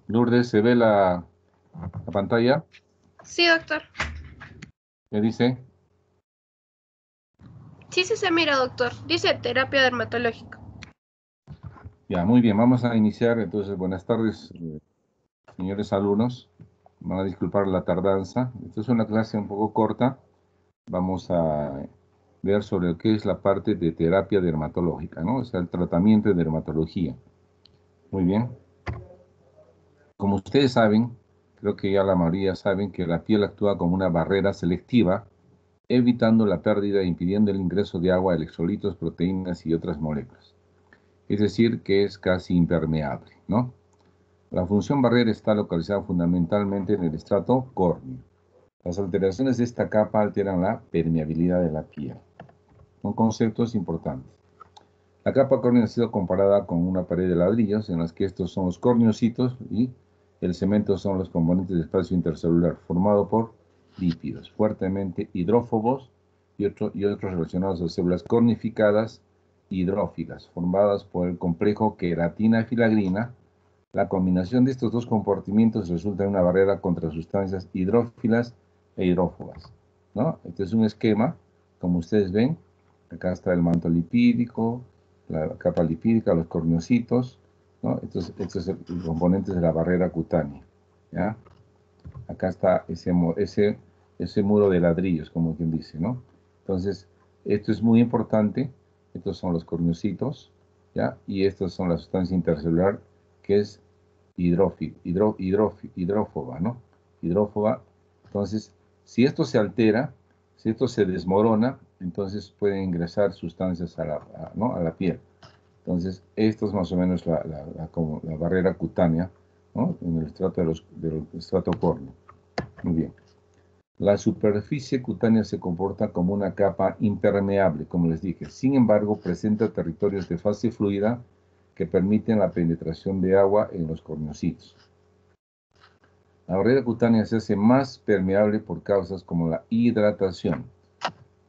Lourdes, ¿se ve la pantalla? Sí, doctor. ¿Qué dice? Sí, se mira, doctor. Dice terapia dermatológica. Ya, muy bien, vamos a iniciar. Entonces, buenas tardes, señores alumnos. Van a disculpar la tardanza. Esta es una clase un poco corta. Vamos a ver sobre lo que es la parte de terapia dermatológica, ¿no? O sea, el tratamiento de dermatología. Muy bien. Como ustedes saben, creo que ya la mayoría saben que la piel actúa como una barrera selectiva, evitando la pérdida e impidiendo el ingreso de agua, electrolitos, proteínas y otras moléculas. Es decir, que es casi impermeable, ¿no? La función barrera está localizada fundamentalmente en el estrato córneo. Las alteraciones de esta capa alteran la permeabilidad de la piel. Son conceptos importantes. La capa córnea ha sido comparada con una pared de ladrillos en las que estos son los corneocitos y el cemento son los componentes del espacio intercelular formado por lípidos fuertemente hidrófobos y otros relacionados a células cornificadas hidrófilas formadas por el complejo queratina-filagrina. La combinación de estos dos comportamientos resulta en una barrera contra sustancias hidrófilas e hidrófobas, ¿no? Este es un esquema, como ustedes ven. Acá está el manto lipídico, la capa lipídica, los corneocitos, ¿no? Estos son los componentes de la barrera cutánea, ¿ya? Acá está ese muro de ladrillos, como quien dice, ¿no? Entonces, esto es muy importante. Estos son los corneocitos, ¿ya? Y estas son la sustancia intercelular que es hidrófoba, ¿no? Hidrófoba. Entonces, si esto se altera, si esto se desmorona, entonces pueden ingresar sustancias ¿no? a la piel. Entonces, esto es más o menos como la barrera cutánea, ¿no? En el estrato del estrato córneo. Muy bien. La superficie cutánea se comporta como una capa impermeable, como les dije. Sin embargo, presenta territorios de fase fluida que permiten la penetración de agua en los corneocitos. La barrera cutánea se hace más permeable por causas como la hidratación,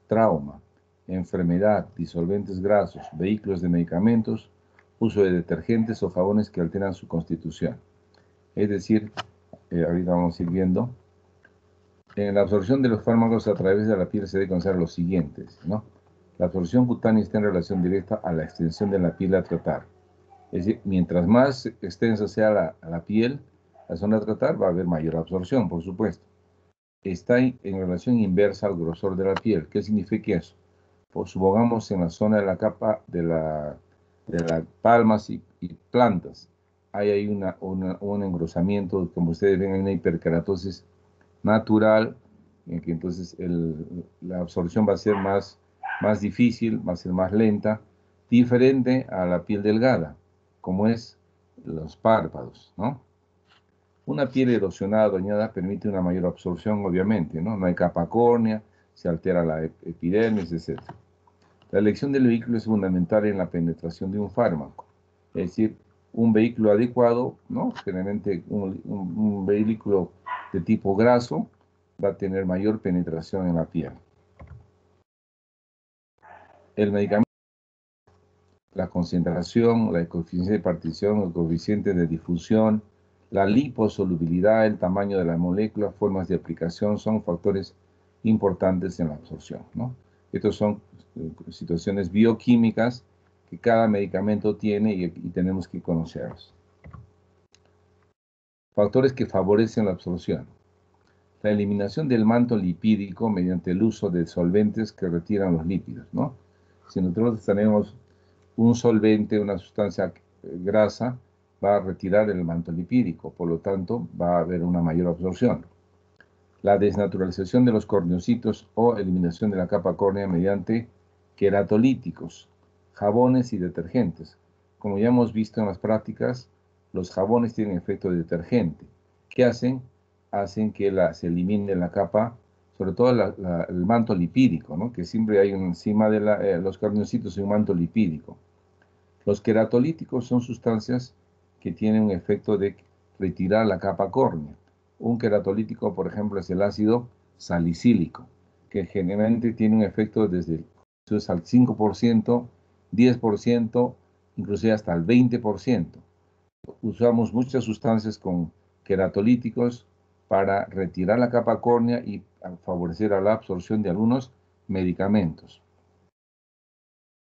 trauma, enfermedad, disolventes grasos, vehículos de medicamentos, uso de detergentes o jabones que alteran su constitución. Es decir, ahorita vamos a ir viendo, en la absorción de los fármacos a través de la piel se debe considerar los siguientes, ¿no? La absorción cutánea está en relación directa a la extensión de la piel a tratar. Es decir, mientras más extensa sea la piel, la zona a tratar, va a haber mayor absorción, por supuesto. Está en relación inversa al grosor de la piel. ¿Qué significa eso? Pues supongamos en la zona de la capa de las palmas y plantas, hay ahí un engrosamiento, como ustedes ven, hay una hiperkeratosis natural, en que entonces la absorción va a ser más difícil, va a ser más lenta, diferente a la piel delgada, como es los párpados, ¿no? Una piel erosionada, dañada, permite una mayor absorción, obviamente, ¿no? No hay capa córnea, se altera la epidermis, etc. La elección del vehículo es fundamental en la penetración de un fármaco. Es decir, un vehículo adecuado, ¿no? Generalmente un vehículo de tipo graso va a tener mayor penetración en la piel. El medicamento, la concentración, la coeficiente de partición, el coeficiente de difusión, la liposolubilidad, el tamaño de la molécula, formas de aplicación, son factores importantes en la absorción, ¿no? Estos son situaciones bioquímicas que cada medicamento tiene y tenemos que conocerlos. Factores que favorecen la absorción. La eliminación del manto lipídico mediante el uso de solventes que retiran los lípidos, ¿no? Si nosotros tenemos un solvente, una sustancia grasa, va a retirar el manto lipídico, por lo tanto va a haber una mayor absorción. La desnaturalización de los corneocitos o eliminación de la capa córnea mediante queratolíticos, jabones y detergentes. Como ya hemos visto en las prácticas, los jabones tienen efecto de detergente. ¿Qué hacen? Hacen que se elimine la capa, sobre todo el manto lipídico, ¿no? Que siempre hay encima de los corneocitos un manto lipídico. Los queratolíticos son sustancias que tienen un efecto de retirar la capa córnea. Un queratolítico, por ejemplo, es el ácido salicílico, que generalmente tiene un efecto desde al 5%, 10%, inclusive hasta el 20%. usamos muchas sustancias con queratolíticos para retirar la capa córnea y favorecer a la absorción de algunos medicamentos.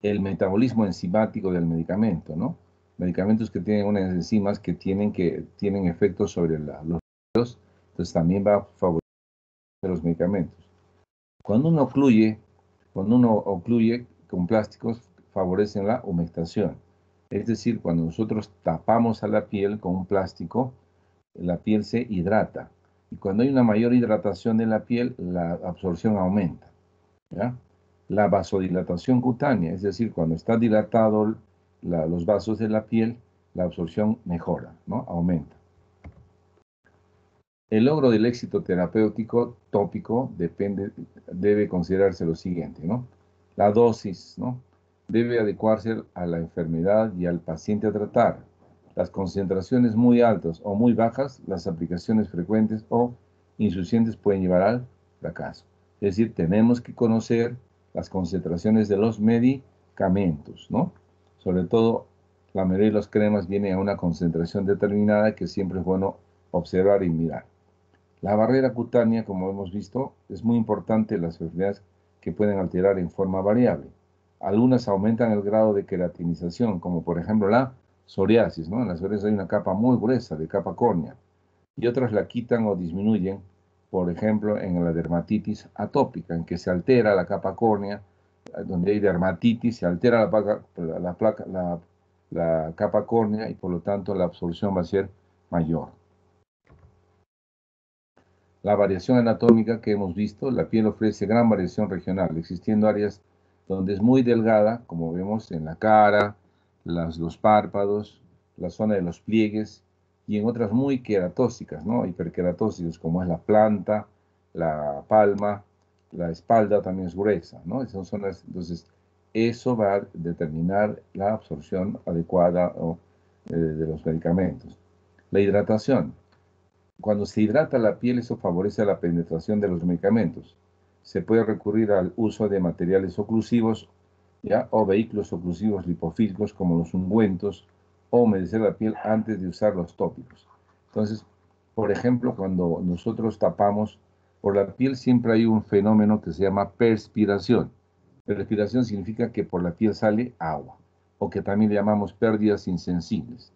El metabolismo enzimático del medicamento, ¿no? Medicamentos que tienen unas enzimas que tienen efectos sobre los tejidos, entonces también va a favorecer los medicamentos. Cuando uno ocluye con plásticos, favorecen la humectación. Es decir, cuando nosotros tapamos a la piel con un plástico, la piel se hidrata. Y cuando hay una mayor hidratación de la piel, la absorción aumenta, ¿ya? La vasodilatación cutánea, es decir, cuando está dilatado los vasos de la piel, la absorción mejora, ¿no? Aumenta. El logro del éxito terapéutico tópico debe considerarse lo siguiente, ¿no? La dosis, ¿no? Debe adecuarse a la enfermedad y al paciente a tratar. Las concentraciones muy altas o muy bajas, las aplicaciones frecuentes o insuficientes pueden llevar al fracaso. Es decir, tenemos que conocer las concentraciones de los medicamentos, ¿no? Sobre todo, la mayoría de las cremas vienen a una concentración determinada que siempre es bueno observar y mirar. La barrera cutánea, como hemos visto, es muy importante en las enfermedades que pueden alterar en forma variable. Algunas aumentan el grado de queratinización, como por ejemplo la psoriasis, ¿no? En la psoriasis hay una capa muy gruesa de capa córnea, y otras la quitan o disminuyen, por ejemplo, en la dermatitis atópica, en que se altera la capa córnea, donde hay dermatitis, se altera la capa córnea y por lo tanto la absorción va a ser mayor. La variación anatómica que hemos visto, la piel ofrece gran variación regional, existiendo áreas donde es muy delgada, como vemos en la cara, los párpados, la zona de los pliegues, y en otras muy queratóxicas, ¿no? Hiperqueratóxicas, como es la planta, la palma, la espalda también es gruesa, ¿no? Esas son entonces, eso va a determinar la absorción adecuada de los medicamentos. La hidratación. Cuando se hidrata la piel, eso favorece la penetración de los medicamentos. Se puede recurrir al uso de materiales oclusivos, ¿ya? O vehículos oclusivos lipofílicos como los ungüentos, o humedecer la piel antes de usar los tópicos. Entonces, por ejemplo, cuando nosotros tapamos por la piel, siempre hay un fenómeno que se llama perspiración. Perspiración significa que por la piel sale agua, o que también le llamamos pérdidas insensibles.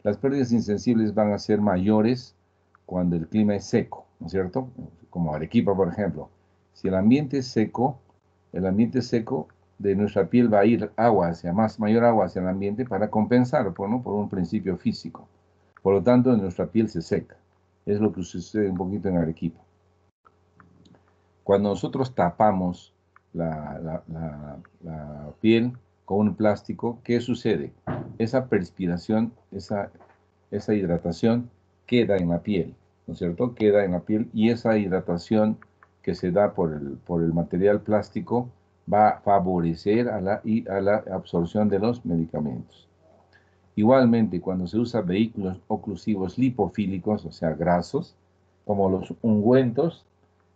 Las pérdidas insensibles van a ser mayores cuando el clima es seco, ¿no es cierto? Como Arequipa, por ejemplo. Si el ambiente es seco, de nuestra piel va a ir mayor agua hacia el ambiente para compensar, ¿no? Por un principio físico. Por lo tanto, nuestra piel se seca. Es lo que sucede un poquito en Arequipa. Cuando nosotros tapamos la piel con un plástico, ¿qué sucede? Esa perspiración, esa hidratación queda en la piel, ¿no es cierto? Queda en la piel y esa hidratación que se da por el material plástico va a favorecer a la absorción de los medicamentos. Igualmente, cuando se usa vehículos oclusivos lipofílicos, o sea, grasos, como los ungüentos,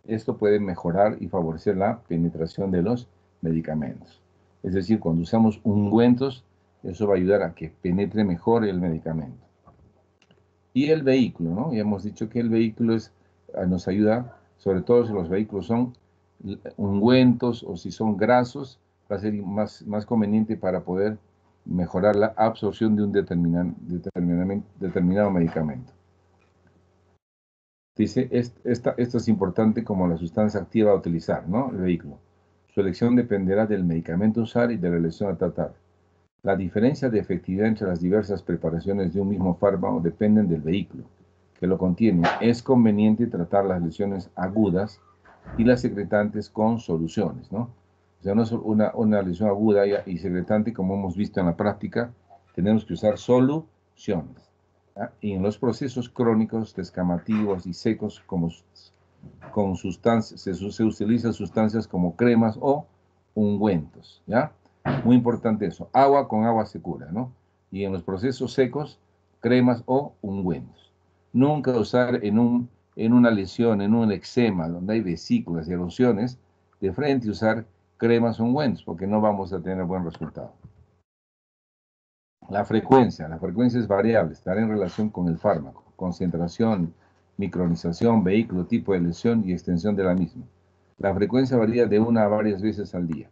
esto puede mejorar y favorecer la penetración de los medicamentos. Es decir, cuando usamos ungüentos, eso va a ayudar a que penetre mejor el medicamento. Y el vehículo, ¿no? Ya hemos dicho que el vehículo nos ayuda, sobre todo si los vehículos son ungüentos o si son grasos, va a ser más conveniente para poder mejorar la absorción de un determinado medicamento. Dice, esto es importante como la sustancia activa a utilizar, ¿no? El vehículo. Su elección dependerá del medicamento a usar y de la elección a tratar. La diferencia de efectividad entre las diversas preparaciones de un mismo fármaco dependen del vehículo que lo contiene. Es conveniente tratar las lesiones agudas y las secretantes con soluciones, ¿no? O sea, no es una lesión aguda y secretante, como hemos visto en la práctica, tenemos que usar soluciones. ¿Ah? Y en los procesos crónicos, descamativos y secos, con sustancias, se utilizan sustancias como cremas o ungüentos, ¿ya? Muy importante eso. Agua con agua se cura, ¿no? Y en los procesos secos, cremas o ungüentos. Nunca usar en una lesión, en un eczema, donde hay vesículas y erosiones, de frente usar cremas o ungüentos, porque no vamos a tener buen resultado. La frecuencia es variable, estará en relación con el fármaco, concentración, micronización, vehículo, tipo de lesión y extensión de la misma. La frecuencia varía de una a varias veces al día.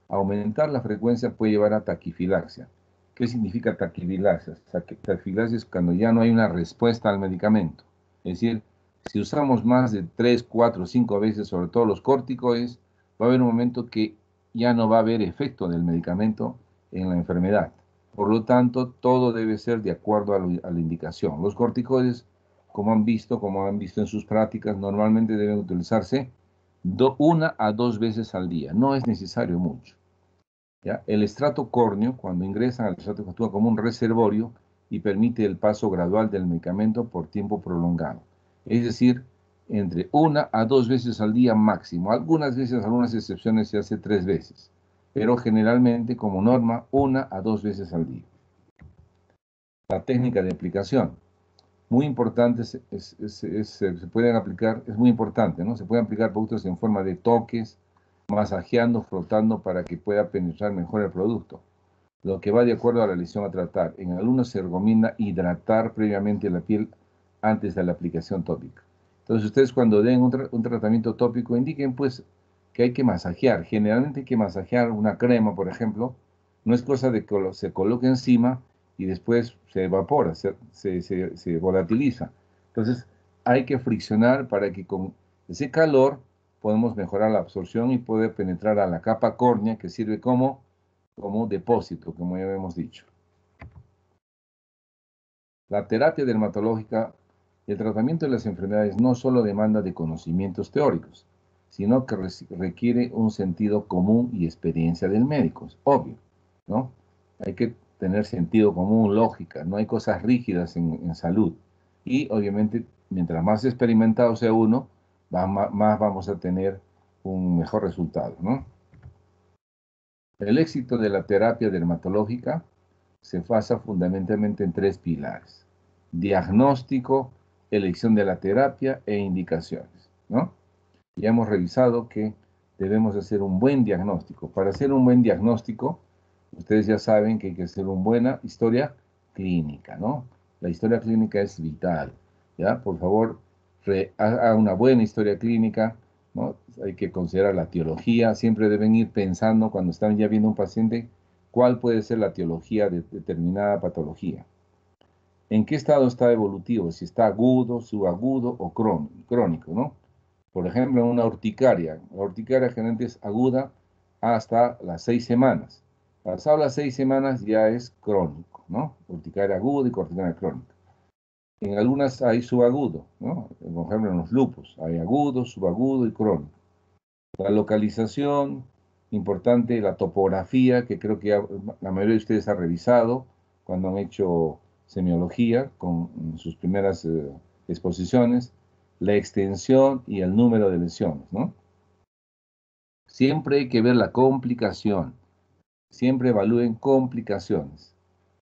Aumentar la frecuencia puede llevar a taquifilaxia. ¿Qué significa taquifilaxia? Taquifilaxia es cuando ya no hay una respuesta al medicamento. Es decir, si usamos más de 3, 4, 5 veces, sobre todo los corticoides, va a haber un momento que ya no va a haber efecto del medicamento en la enfermedad. Por lo tanto, todo debe ser de acuerdo a la indicación. Los corticoides, como han visto en sus prácticas, normalmente deben utilizarse una a dos veces al día. No es necesario mucho. ¿Ya? El estrato córneo, cuando ingresan al estrato, actúa como un reservorio y permite el paso gradual del medicamento por tiempo prolongado. Es decir, entre una a dos veces al día máximo. Algunas veces, algunas excepciones, se hace 3 veces. Pero generalmente, como norma, una a dos veces al día. La técnica de aplicación. Muy importante, se pueden aplicar, es muy importante, ¿no? Se pueden aplicar productos en forma de toques, masajeando, frotando para que pueda penetrar mejor el producto, lo que va de acuerdo a la lesión a tratar. En algunos se recomienda hidratar previamente la piel antes de la aplicación tópica. Entonces ustedes cuando den un tratamiento tópico indiquen pues que hay que masajear. Generalmente hay que masajear una crema, por ejemplo. No es cosa de que se coloque encima y después se evapora, se volatiliza. Entonces hay que friccionar para que con ese calor podemos mejorar la absorción y poder penetrar a la capa córnea que sirve como depósito, como ya hemos dicho. La terapia dermatológica, el tratamiento de las enfermedades no solo demanda de conocimientos teóricos, sino que requiere un sentido común y experiencia del médico, es obvio, ¿no? Hay que tener sentido común, lógica, no hay cosas rígidas en salud. Y obviamente, mientras más experimentado sea uno, más vamos a tener un mejor resultado, ¿no? El éxito de la terapia dermatológica se basa fundamentalmente en 3 pilares: diagnóstico, elección de la terapia e indicaciones, ¿no? Ya hemos revisado que debemos hacer un buen diagnóstico. Para hacer un buen diagnóstico, ustedes ya saben que hay que hacer una buena historia clínica, ¿no? La historia clínica es vital, ¿ya? Por favor, haga una buena historia clínica, ¿no? Hay que considerar la etiología. Siempre deben ir pensando, cuando están ya viendo un paciente, cuál puede ser la etiología de determinada patología. ¿En qué estado está evolutivo? Si está agudo, subagudo o crónico, ¿no? Por ejemplo, una urticaria. La urticaria generalmente es aguda hasta las 6 semanas. Pasado las 6 semanas ya es crónico, ¿no? Urticaria aguda y urticaria crónica. En algunas hay subagudo, ¿no? Por ejemplo, en los lupus hay agudo, subagudo y crónico. La localización, importante, la topografía, que creo que ya la mayoría de ustedes ha revisado cuando han hecho semiología con sus primeras exposiciones, la extensión y el número de lesiones, ¿no? Siempre hay que ver la complicación, siempre evalúen complicaciones,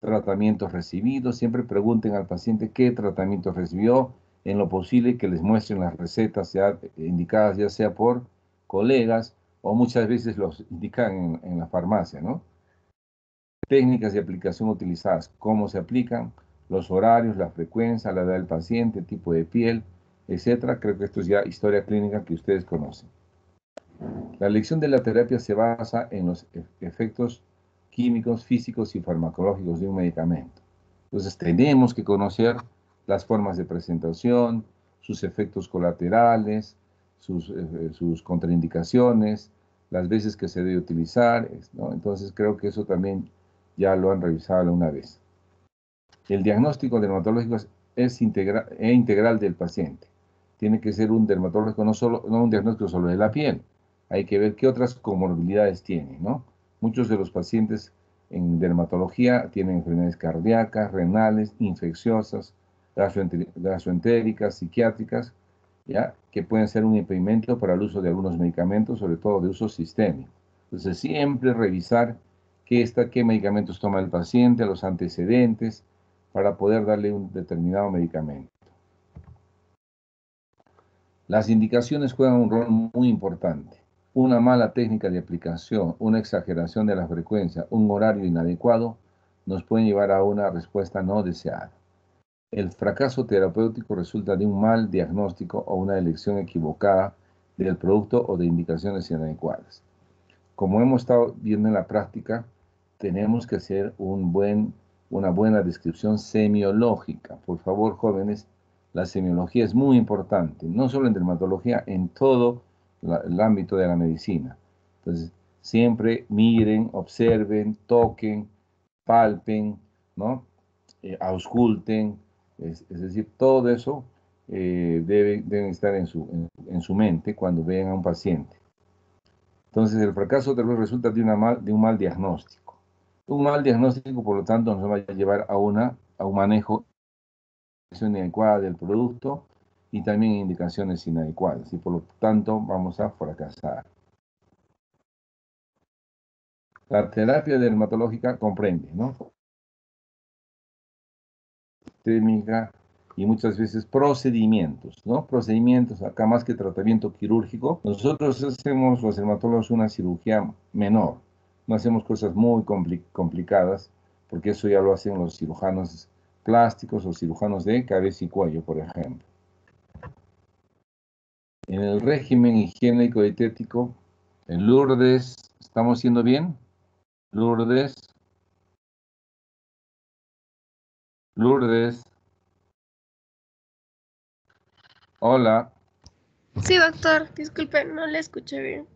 tratamientos recibidos, siempre pregunten al paciente qué tratamiento recibió, en lo posible que les muestren las recetas ya indicadas, ya sea por colegas o muchas veces los indican en la farmacia, ¿no? Técnicas de aplicación utilizadas, cómo se aplican, los horarios, la frecuencia, la edad del paciente, tipo de piel, etcétera. Creo que esto es ya historia clínica que ustedes conocen. La elección de la terapia se basa en los efectos químicos, físicos y farmacológicos de un medicamento. Entonces tenemos que conocer las formas de presentación, sus efectos colaterales, sus contraindicaciones, las veces que se debe utilizar, ¿no? Entonces creo que eso también ya lo han revisado una vez. El diagnóstico dermatológico es integral del paciente. Tiene que ser un dermatológico, no un diagnóstico solo de la piel. Hay que ver qué otras comorbilidades tiene, ¿no? Muchos de los pacientes en dermatología tienen enfermedades cardíacas, renales, infecciosas, gastroentéricas, psiquiátricas, ¿ya? Que pueden ser un impedimento para el uso de algunos medicamentos, sobre todo de uso sistémico. Entonces, siempre revisar qué medicamentos toma el paciente, los antecedentes, para poder darle un determinado medicamento. Las indicaciones juegan un rol muy importante. Una mala técnica de aplicación, una exageración de la frecuencia, un horario inadecuado, nos pueden llevar a una respuesta no deseada. El fracaso terapéutico resulta de un mal diagnóstico o una elección equivocada del producto o de indicaciones inadecuadas. Como hemos estado viendo en la práctica, tenemos que hacer una buena descripción semiológica. Por favor, jóvenes, la semiología es muy importante, no solo en dermatología, en todo el ámbito de la medicina. Entonces, siempre miren, observen, toquen, palpen, ¿no? Ausculten, es decir, todo eso deben estar en su mente cuando vean a un paciente. Entonces, el fracaso tal vez resulta de un mal diagnóstico. Un mal diagnóstico, por lo tanto, nos va a llevar a un manejo inadecuada del producto y también indicaciones inadecuadas. Y por lo tanto, vamos a fracasar. La terapia dermatológica comprende, ¿no? Técnica y muchas veces procedimientos, ¿no? Procedimientos, acá más que tratamiento quirúrgico. Nosotros hacemos, los dermatólogos, una cirugía menor. No hacemos cosas muy complicadas, porque eso ya lo hacen los cirujanos plásticos o cirujanos de cabeza y cuello, por ejemplo. En el régimen higiénico dietético, en Lourdes, ¿estamos haciendo bien? Lourdes. Lourdes. Hola. Sí, doctor, disculpe, no le escuché bien.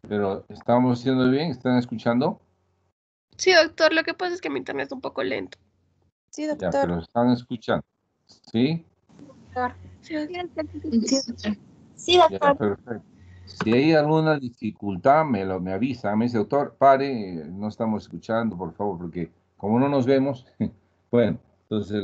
Pero ¿estamos haciendo bien? ¿Están escuchando? Sí, doctor, lo que pasa es que mi internet es un poco lento. Sí, Ya, doctor. pero están escuchando. ¿Sí? Sí, doctor. Sí, Ya, doctor. perfecto. Si hay alguna dificultad, me avisa. Me dice, doctor, pare, no estamos escuchando, por favor, porque como no nos vemos, bueno, entonces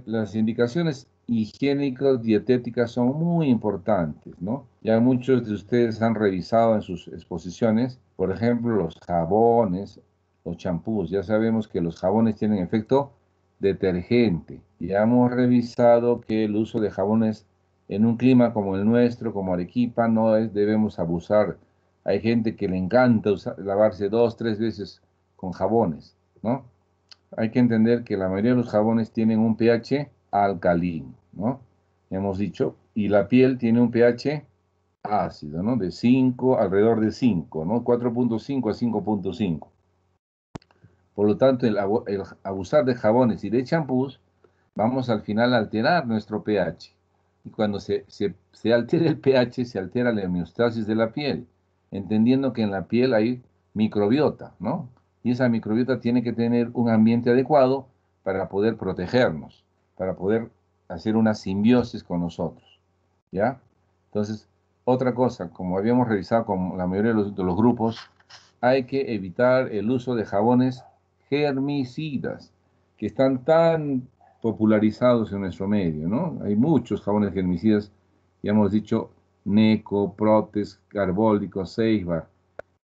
las indicaciones higiénicas, dietéticas son muy importantes, ¿no? Ya muchos de ustedes han revisado en sus exposiciones, por ejemplo, los jabones, los champús. Ya sabemos que los jabones tienen efecto detergente. Ya hemos revisado que el uso de jabones en un clima como el nuestro, como Arequipa, debemos abusar. Hay gente que le encanta lavarse 2, 3 veces con jabones, ¿no? Hay que entender que la mayoría de los jabones tienen un pH alcalino, ¿no? Hemos dicho, y la piel tiene un pH ácido, ¿no? De 5, alrededor de 5, ¿no? 4.5 a 5.5. Por lo tanto, el abusar de jabones y de champús, vamos al final a alterar nuestro pH. Y cuando se altera el pH, se altera la homeostasis de la piel, entendiendo que en la piel hay microbiota, ¿no? Y esa microbiota tiene que tener un ambiente adecuado para poder protegernos, para poder hacer una simbiosis con nosotros, ¿ya? Entonces, otra cosa, como habíamos revisado con la mayoría de los grupos, hay que evitar el uso de jabones germicidas, que están tan popularizados en nuestro medio, ¿no? Hay muchos jabones germicidas, ya hemos dicho, Neco, Protex, Carbólico, Seibar.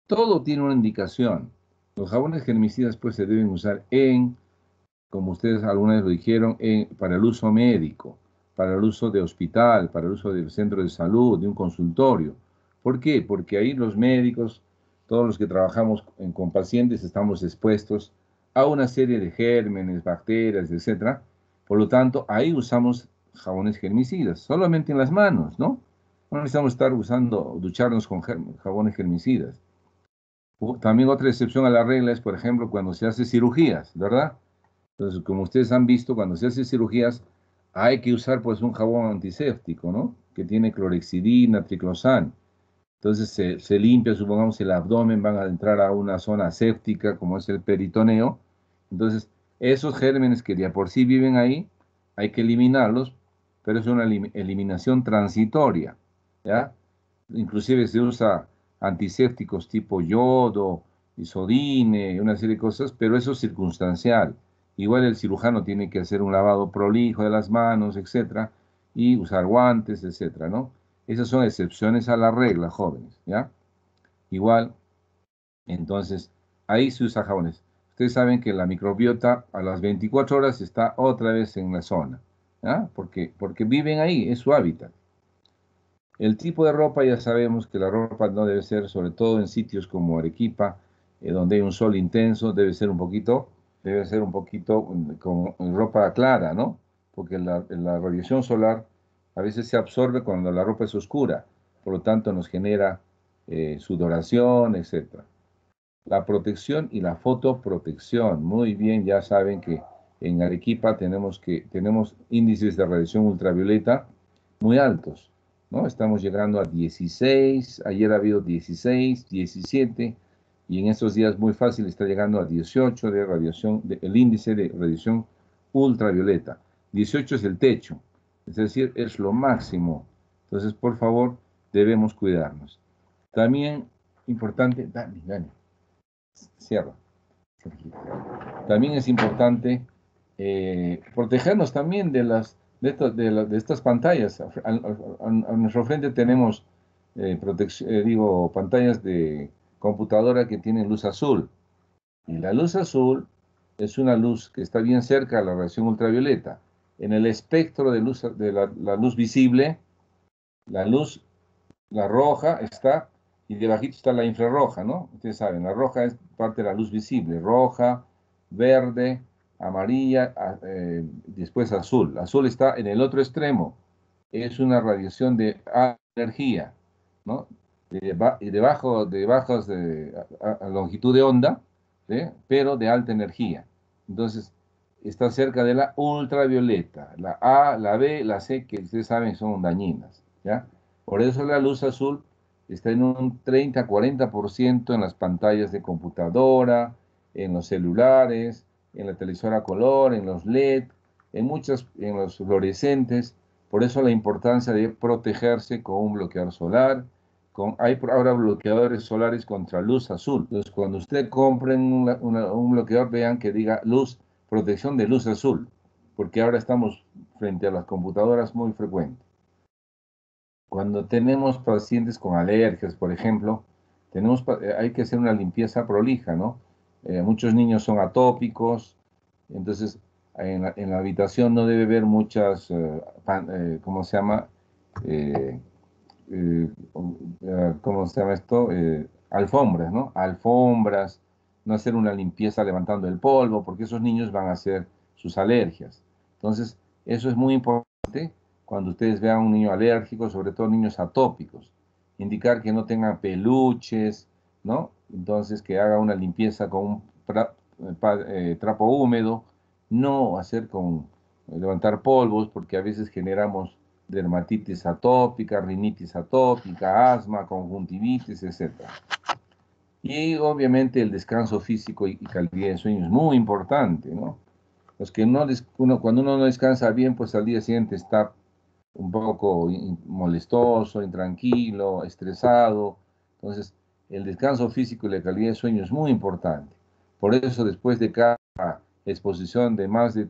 Todo tiene una indicación. Los jabones germicidas pues se deben usar como ustedes alguna vez lo dijeron, para el uso médico, para el uso de hospital, para el uso del centro de salud, de un consultorio. ¿Por qué? Porque ahí los médicos, todos los que trabajamos con pacientes, estamos expuestos a una serie de gérmenes, bacterias, etc. Por lo tanto, ahí usamos jabones germicidas, solamente en las manos, ¿no? No necesitamos estar ducharnos con jabones germicidas. También otra excepción a la regla es, por ejemplo, cuando se hace cirugías, ¿verdad? Entonces, como ustedes han visto, cuando se hace cirugías, hay que usar pues un jabón antiséptico, ¿no? Que tiene clorhexidina, triclosan. Entonces se limpia, supongamos, el abdomen, van a entrar a una zona séptica, como es el peritoneo. Entonces, esos gérmenes que de por sí viven ahí, hay que eliminarlos, pero es una eliminación transitoria, ¿ya? Inclusive se usa antisépticos tipo yodo, isodine, una serie de cosas, pero eso es circunstancial. Igual el cirujano tiene que hacer un lavado prolijo de las manos, etcétera, y usar guantes, etcétera, ¿no? Esas son excepciones a la regla, jóvenes, ¿ya? Igual, entonces, ahí se usa jabones. Ustedes saben que la microbiota a las 24 horas está otra vez en la zona, ¿ya? Porque viven ahí, es su hábitat. El tipo de ropa, ya sabemos que la ropa no debe ser, sobre todo en sitios como Arequipa, donde hay un sol intenso, debe ser un poquito debe ser un poquito con ropa clara, ¿no? Porque la radiación solar a veces se absorbe cuando la ropa es oscura, por lo tanto nos genera sudoración, etc. La protección y la fotoprotección. Muy bien, ya saben que en Arequipa tenemos índices de radiación ultravioleta muy altos, ¿no? Estamos llegando a 16, ayer ha habido 16, 17, y en estos días muy fácil está llegando a 18 de radiación, el índice de radiación ultravioleta. 18 es el techo, es decir, es lo máximo. Entonces, por favor, debemos cuidarnos. También importante, Dani, cierra. También es importante protegernos también de estas pantallas. A nuestro frente tenemos pantallas de computadora que tienen luz azul. Y la luz azul es una luz que está bien cerca de la radiación ultravioleta. En el espectro de luz de la luz visible, la luz, la roja está, y debajito está la infrarroja, ¿no? Ustedes saben, la roja es parte de la luz visible, roja, verde, amarilla, después azul. Azul está en el otro extremo, es una radiación de alta energía, ¿no? De bajos a longitud de onda, ¿sí? Pero de alta energía. Entonces, está cerca de la ultravioleta. La A, la B, la C, que ustedes saben son dañinas, ¿ya? Por eso la luz azul está en un 30-40% en las pantallas de computadora, en los celulares, en la televisora a color, en los LED, en los fluorescentes. Por eso la importancia de protegerse con un bloqueador solar. Hay ahora bloqueadores solares contra luz azul. Entonces, cuando usted compren un bloqueador, vean que diga protección de luz azul, porque ahora estamos frente a las computadoras muy frecuentes. Cuando tenemos pacientes con alergias, por ejemplo, hay que hacer una limpieza prolija, ¿no? Muchos niños son atópicos, entonces en la habitación no debe haber muchas, ¿cómo se llama? Eh, ¿Cómo se llama esto? Alfombras, ¿no? Alfombras, no hacer una limpieza levantando el polvo, porque esos niños van a hacer sus alergias. Entonces, eso es muy importante cuando ustedes vean a un niño alérgico, sobre todo niños atópicos. Indicar que no tengan peluches, ¿no? Entonces, que haga una limpieza con un trapo húmedo, no hacer con levantar polvos, porque a veces generamos dermatitis atópica, rinitis atópica, asma, conjuntivitis, etc. Y obviamente el descanso físico y calidad de sueño es muy importante, ¿no? Los que cuando uno no descansa bien, pues al día siguiente está un poco molestoso, intranquilo, estresado. Entonces, el descanso físico y la calidad de sueño es muy importante. Por eso, después de cada exposición de más de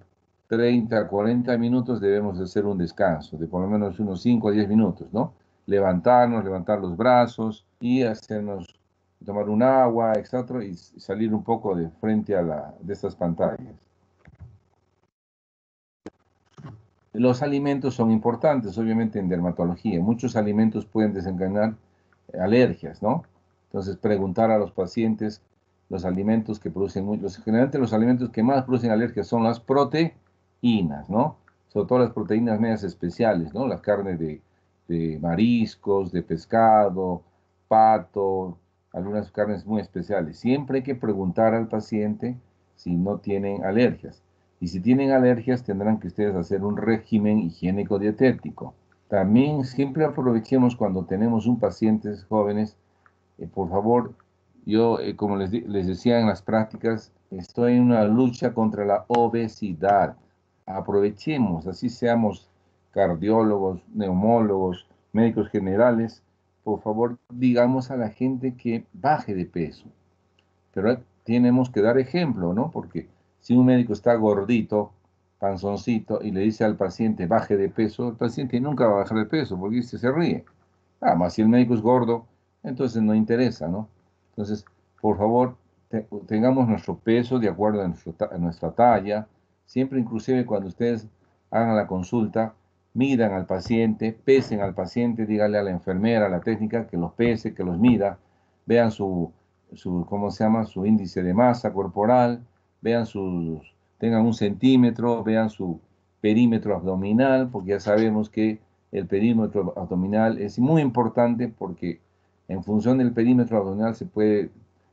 30 a 40 minutos, debemos hacer un descanso de por lo menos unos 5 a 10 minutos, ¿no? Levantarnos, levantar los brazos y tomar un agua, etc. Y salir un poco de frente de estas pantallas. Los alimentos son importantes, obviamente, en dermatología. Muchos alimentos pueden desencadenar alergias, ¿no? Entonces, preguntar a los pacientes los alimentos que producen, generalmente los alimentos que más producen alergias son las proteínas, ¿no? Sobre todo las proteínas medias especiales, ¿no? Las carnes de mariscos, de pescado, pato, algunas carnes muy especiales. Siempre hay que preguntar al paciente si no tienen alergias. Y si tienen alergias, tendrán que ustedes hacer un régimen higiénico dietético. También siempre aprovechemos cuando tenemos un paciente jóvenes, por favor, yo, como les decía en las prácticas, estoy en una lucha contra la obesidad. Aprovechemos, así seamos cardiólogos, neumólogos, médicos generales, por favor, digamos a la gente que baje de peso. Pero tenemos que dar ejemplo, ¿no? Porque si un médico está gordito, panzoncito, y le dice al paciente baje de peso, el paciente nunca va a bajar de peso porque se ríe. Más si el médico es gordo, entonces no interesa, ¿no? Entonces, por favor, tengamos nuestro peso de acuerdo a nuestra talla. Siempre, inclusive, cuando ustedes hagan la consulta, midan al paciente, pesen al paciente, díganle a la enfermera, a la técnica, que los pese, que los mida, vean ¿cómo se llama? Su índice de masa corporal, vean tengan 1 centímetro, vean su perímetro abdominal, porque ya sabemos que el perímetro abdominal es muy importante porque en función del perímetro abdominal se puede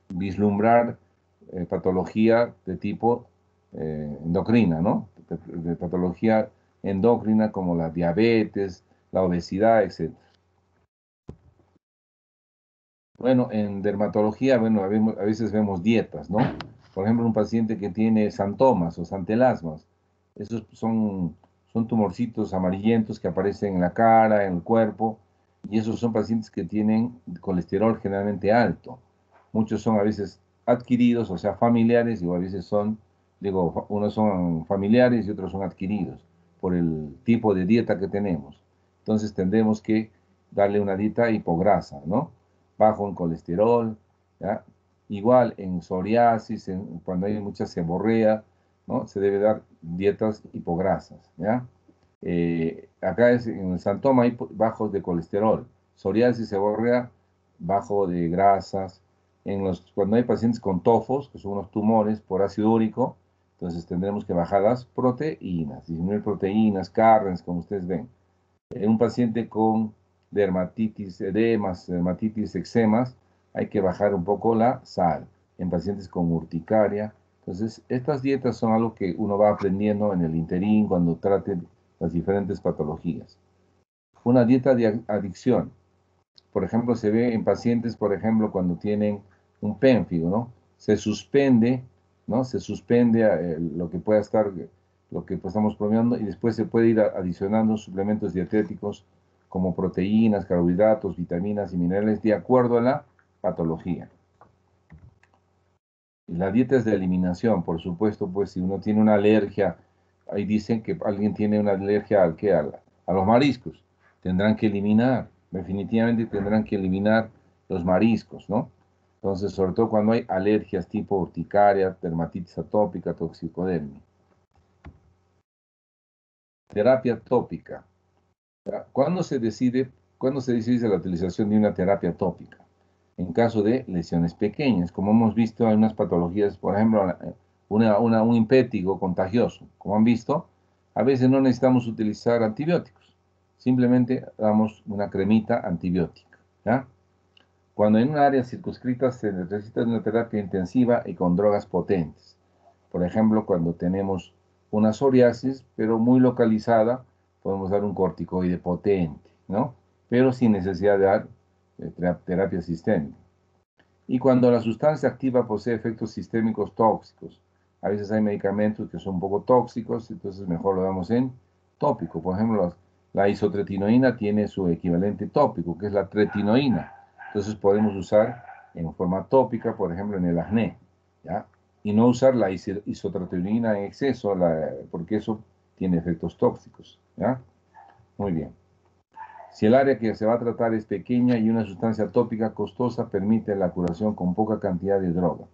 vislumbrar patología de tipo endocrina, ¿no? De patología endocrina como la diabetes, la obesidad, etc. Bueno, en dermatología, bueno, a veces vemos dietas, ¿no? Por ejemplo, un paciente que tiene santomas o santelasmas, esos son tumorcitos amarillentos que aparecen en la cara, en el cuerpo, y esos son pacientes que tienen colesterol generalmente alto. Muchos son a veces adquiridos, o sea, familiares, y a veces son, digo, unos son familiares y otros son adquiridos por el tipo de dieta que tenemos. Entonces tendremos que darle una dieta hipograsa, ¿no? Bajo en colesterol, ¿ya? Igual en psoriasis, cuando hay mucha seborrea, ¿no? Se debe dar dietas hipograsas, ¿ya? Acá en el santoma hay bajos de colesterol, psoriasis, seborrea, bajo de grasas. Cuando hay pacientes con tofos, que son unos tumores por ácido úrico, entonces tendremos que bajar las proteínas, disminuir proteínas, carnes, como ustedes ven. En un paciente con dermatitis, edemas, dermatitis, eczemas, hay que bajar un poco la sal. En pacientes con urticaria. Entonces, estas dietas son algo que uno va aprendiendo en el interín cuando trate las diferentes patologías. Una dieta de adicción. Por ejemplo, se ve en pacientes, por ejemplo, cuando tienen un pénfigo, ¿no? Se suspende, ¿no? Se suspende lo que pueda estar, lo que estamos promediando, y después se puede ir adicionando suplementos dietéticos como proteínas, carbohidratos, vitaminas y minerales de acuerdo a la patología. La dieta es de eliminación, por supuesto, pues si uno tiene una alergia, ahí dicen que alguien tiene una alergia ¿al qué? A los mariscos. Tendrán que eliminar, definitivamente tendrán que eliminar los mariscos, ¿no? Entonces, sobre todo cuando hay alergias tipo urticaria, dermatitis atópica, toxicodermia. Terapia tópica. ¿Cuándo se decide la utilización de una terapia tópica? En caso de lesiones pequeñas, como hemos visto, hay unas patologías, por ejemplo, un impétigo contagioso. Como han visto, a veces no necesitamos utilizar antibióticos, simplemente damos una cremita antibiótica, ¿ya? Cuando en un área circunscrita se necesita una terapia intensiva y con drogas potentes. Por ejemplo, cuando tenemos una psoriasis, pero muy localizada, podemos dar un corticoide potente, ¿no? Pero sin necesidad de dar terapia sistémica. Y cuando la sustancia activa posee efectos sistémicos tóxicos, a veces hay medicamentos que son un poco tóxicos, entonces mejor lo damos en tópico. Por ejemplo, la isotretinoína tiene su equivalente tópico, que es la tretinoína. Entonces podemos usar en forma tópica, por ejemplo, en el acné, ¿ya? Y no usar la isotretinoína en exceso, porque eso tiene efectos tóxicos, ¿ya? Muy bien. Si el área que se va a tratar es pequeña y una sustancia tópica costosa permite la curación con poca cantidad de droga.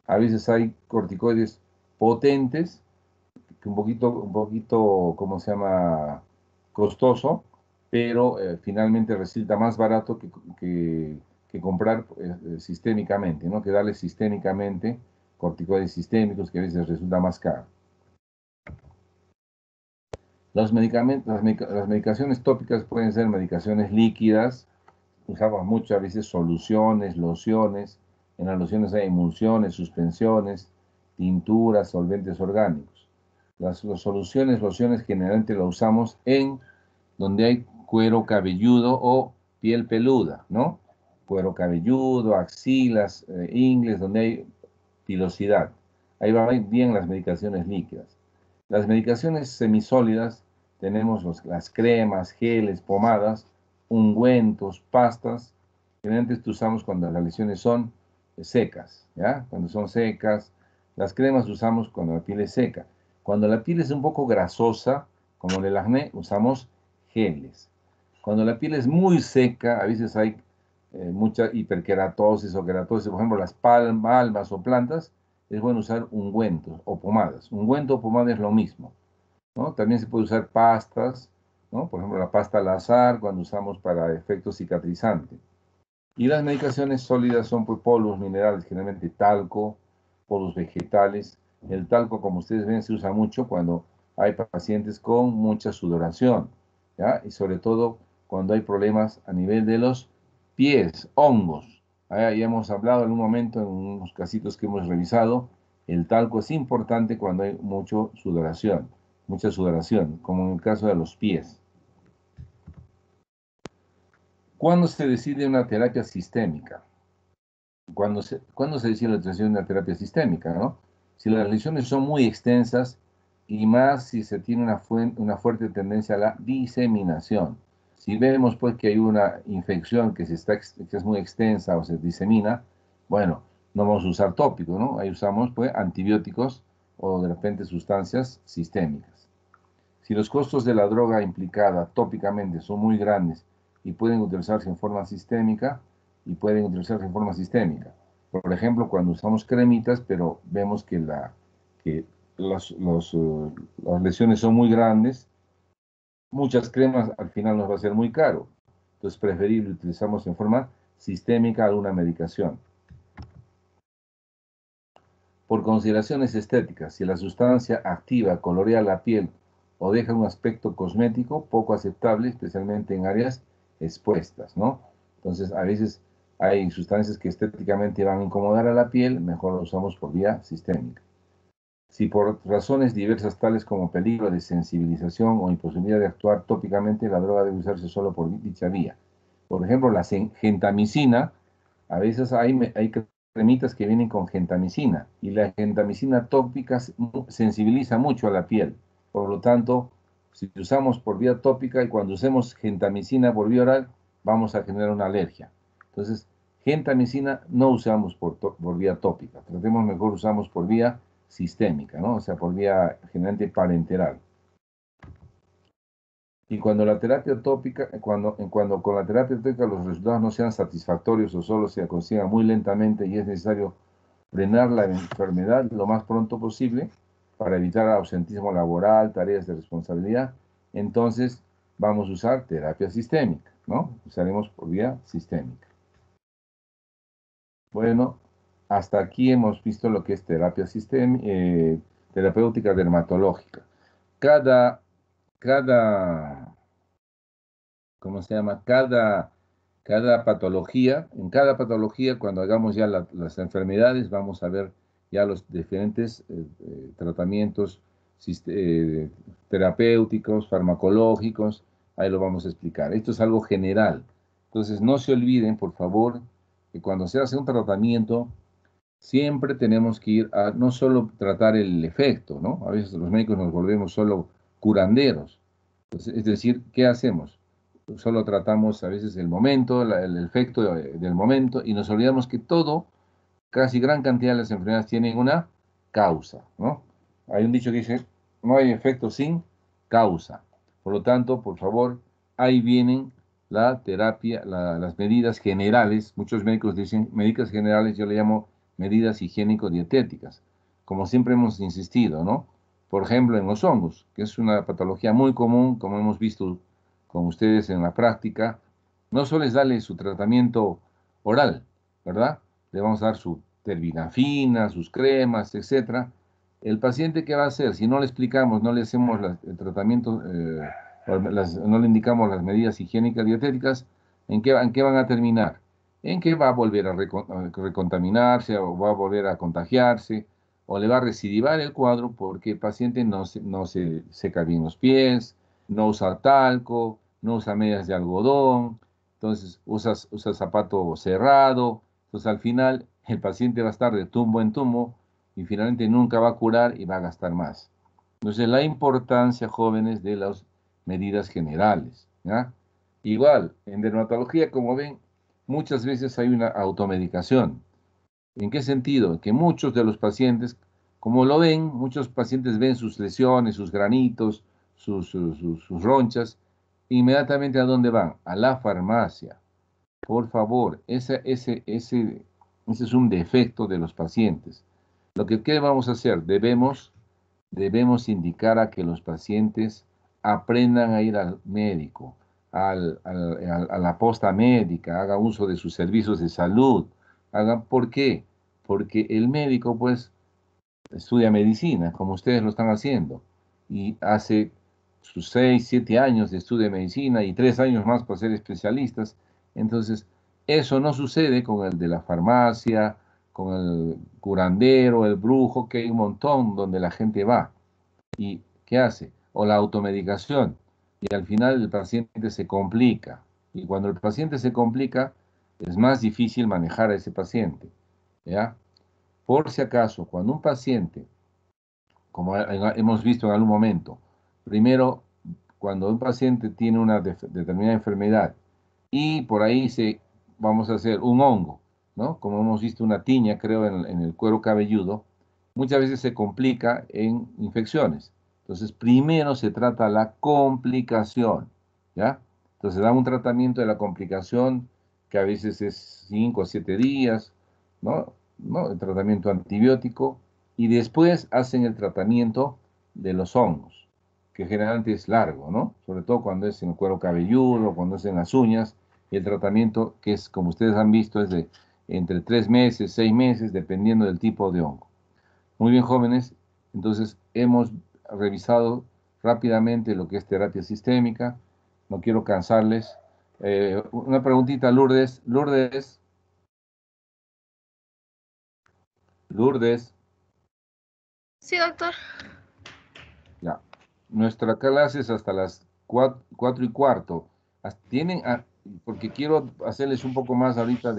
A veces hay corticoides potentes, que un poquito, ¿cómo se llama? Costoso, pero finalmente resulta más barato que comprar sistémicamente, ¿no? Que darle sistémicamente corticoides sistémicos que a veces resulta más caro. Los medicamentos, las medicaciones tópicas pueden ser medicaciones líquidas, usamos muchas veces soluciones, lociones. En las lociones hay emulsiones, suspensiones, tinturas, solventes orgánicos. Las soluciones, lociones generalmente las usamos en donde hay cuero cabelludo o piel peluda, ¿no? Cuero cabelludo, axilas, ingles, donde hay pilosidad. Ahí van bien las medicaciones líquidas. Las medicaciones semisólidas tenemos las cremas, geles, pomadas, ungüentos, pastas. Generalmente usamos cuando las lesiones son secas, ¿ya? Cuando son secas. Las cremas usamos cuando la piel es seca. Cuando la piel es un poco grasosa, como en el acné, usamos geles. Cuando la piel es muy seca, a veces hay mucha hiperkeratosis o keratosis, por ejemplo, las palmas o plantas, es bueno usar ungüentos o pomadas. Ungüento o pomada es lo mismo, ¿no? También se puede usar pastas, ¿no? Por ejemplo, la pasta al azar cuando usamos para efecto cicatrizante. Y las medicaciones sólidas son pues, polvos minerales, generalmente talco, polvos vegetales. El talco, como ustedes ven, se usa mucho cuando hay pacientes con mucha sudoración, ¿ya? Y sobre todo cuando hay problemas a nivel de los pies, hongos. Ya hemos hablado en un momento, en unos casitos que hemos revisado, el talco es importante cuando hay mucha sudoración, como en el caso de los pies. ¿Cuándo se decide una terapia sistémica? ¿Cuándo se decide la utilización de una terapia sistémica, ¿no? Si las lesiones son muy extensas y más si se tiene una fuerte tendencia a la diseminación. Si vemos pues que hay una infección que es muy extensa o se disemina, bueno, no vamos a usar tópicos, ¿no? Ahí usamos pues antibióticos o de repente sustancias sistémicas. Si los costos de la droga implicada tópicamente son muy grandes y pueden utilizarse en forma sistémica, Por ejemplo, cuando usamos cremitas, pero vemos que las lesiones son muy grandes, muchas cremas al final nos va a ser muy caro. Entonces, es preferible utilizamos en forma sistémica alguna medicación. Por consideraciones estéticas, si la sustancia activa colorea la piel o deja un aspecto cosmético poco aceptable, especialmente en áreas expuestas, ¿no? Entonces, a veces hay sustancias que estéticamente van a incomodar a la piel, mejor lo usamos por vía sistémica. Si por razones diversas tales como peligro de sensibilización o imposibilidad de actuar tópicamente, la droga debe usarse solo por dicha vía. Por ejemplo, la gentamicina, a veces hay cremitas que vienen con gentamicina y la gentamicina tópica sensibiliza mucho a la piel. Por lo tanto, si usamos por vía tópica y cuando usemos gentamicina por vía oral, vamos a generar una alergia. Entonces, gentamicina no usamos por vía tópica. Tratemos mejor usamos por vía sistémica, ¿no? O sea, por vía generalmente parenteral. Y cuando la terapia tópica, cuando con la terapia tópica los resultados no sean satisfactorios o solo se consigan muy lentamente y es necesario frenar la enfermedad lo más pronto posible para evitar ausentismo laboral, tareas de responsabilidad, entonces vamos a usar terapia sistémica, ¿no? Usaremos por vía sistémica. Bueno, hasta aquí hemos visto lo que es terapéutica dermatológica. Cada, ¿cómo se llama? Cada patología, en cada patología, cuando hagamos ya las enfermedades, vamos a ver ya los diferentes tratamientos eh, terapéuticos, farmacológicos, ahí lo vamos a explicar. Esto es algo general. Entonces, no se olviden, por favor, que cuando se hace un tratamiento, siempre tenemos que ir a no solo tratar el efecto, ¿no? A veces los médicos nos volvemos solo curanderos. Entonces, es decir, ¿qué hacemos? Solo tratamos a veces el momento, el efecto del momento, y nos olvidamos que casi gran cantidad de las enfermedades tienen una causa, ¿no? Hay un dicho que dice, no hay efecto sin causa. Por lo tanto, por favor, ahí vienen la terapia, las medidas generales. Muchos médicos dicen medidas generales, yo le llamo medidas higiénico-dietéticas, como siempre hemos insistido, ¿no? Por ejemplo, en los hongos, que es una patología muy común, como hemos visto con ustedes en la práctica, no solo es darle su tratamiento oral, ¿verdad? Le vamos a dar su terbinafina, sus cremas, etcétera. El paciente, ¿qué va a hacer? Si no le explicamos, no le hacemos el tratamiento, no le indicamos las medidas higiénicas dietéticas, ¿en qué van a terminar? En que va a volver a recontaminarse o va a volver a contagiarse o le va a recidivar el cuadro porque el paciente no se seca bien los pies, no usa talco, no usa medias de algodón, entonces usa zapato cerrado, entonces al final el paciente va a estar de tumbo en tumbo y finalmente nunca va a curar y va a gastar más. Entonces la importancia, jóvenes, de las medidas generales, ¿ya? Igual, en dermatología, como ven, muchas veces hay una automedicación. ¿En qué sentido? Que muchos de los pacientes, como lo ven, muchos pacientes ven sus lesiones, sus granitos, sus ronchas, inmediatamente ¿a dónde van? A la farmacia. Por favor, ese es un defecto de los pacientes. ¿Qué vamos a hacer? Debemos indicar a que los pacientes aprendan a ir al médico, a la posta médica, hagan uso de sus servicios de salud. ¿Por qué? Porque el médico, pues, estudia medicina, como ustedes lo están haciendo, y hace sus 6, 7 años de estudio de medicina y 3 años más para ser especialistas. Entonces, eso no sucede con el de la farmacia, con el curandero, el brujo, que hay un montón donde la gente va. ¿Y qué hace? O la automedicación. Y al final el paciente se complica. Y cuando el paciente se complica, es más difícil manejar a ese paciente. ¿Ya? Por si acaso, cuando un paciente, como hemos visto en algún momento, primero, cuando un paciente tiene una determinada enfermedad y por ahí vamos a hacer un hongo, ¿no? Como hemos visto una tiña, creo, en el cuero cabelludo, muchas veces se complica en infecciones. Entonces, primero se trata la complicación, ¿ya? Entonces, da un tratamiento de la complicación que a veces es 5 o 7 días, ¿no? ¿No? El tratamiento antibiótico, y después hacen el tratamiento de los hongos, que generalmente es largo, ¿no? Sobre todo cuando es en el cuero cabelludo, cuando es en las uñas, y el tratamiento, que es, como ustedes han visto, es de entre 3 meses, 6 meses, dependiendo del tipo de hongo. Muy bien, jóvenes, entonces hemos revisado rápidamente lo que es terapia sistémica, no quiero cansarles. Una preguntita, Lourdes. Lourdes, Sí, doctor. ya. Nuestra clase es hasta las 4:15. Tienen, porque quiero hacerles un poco más ahorita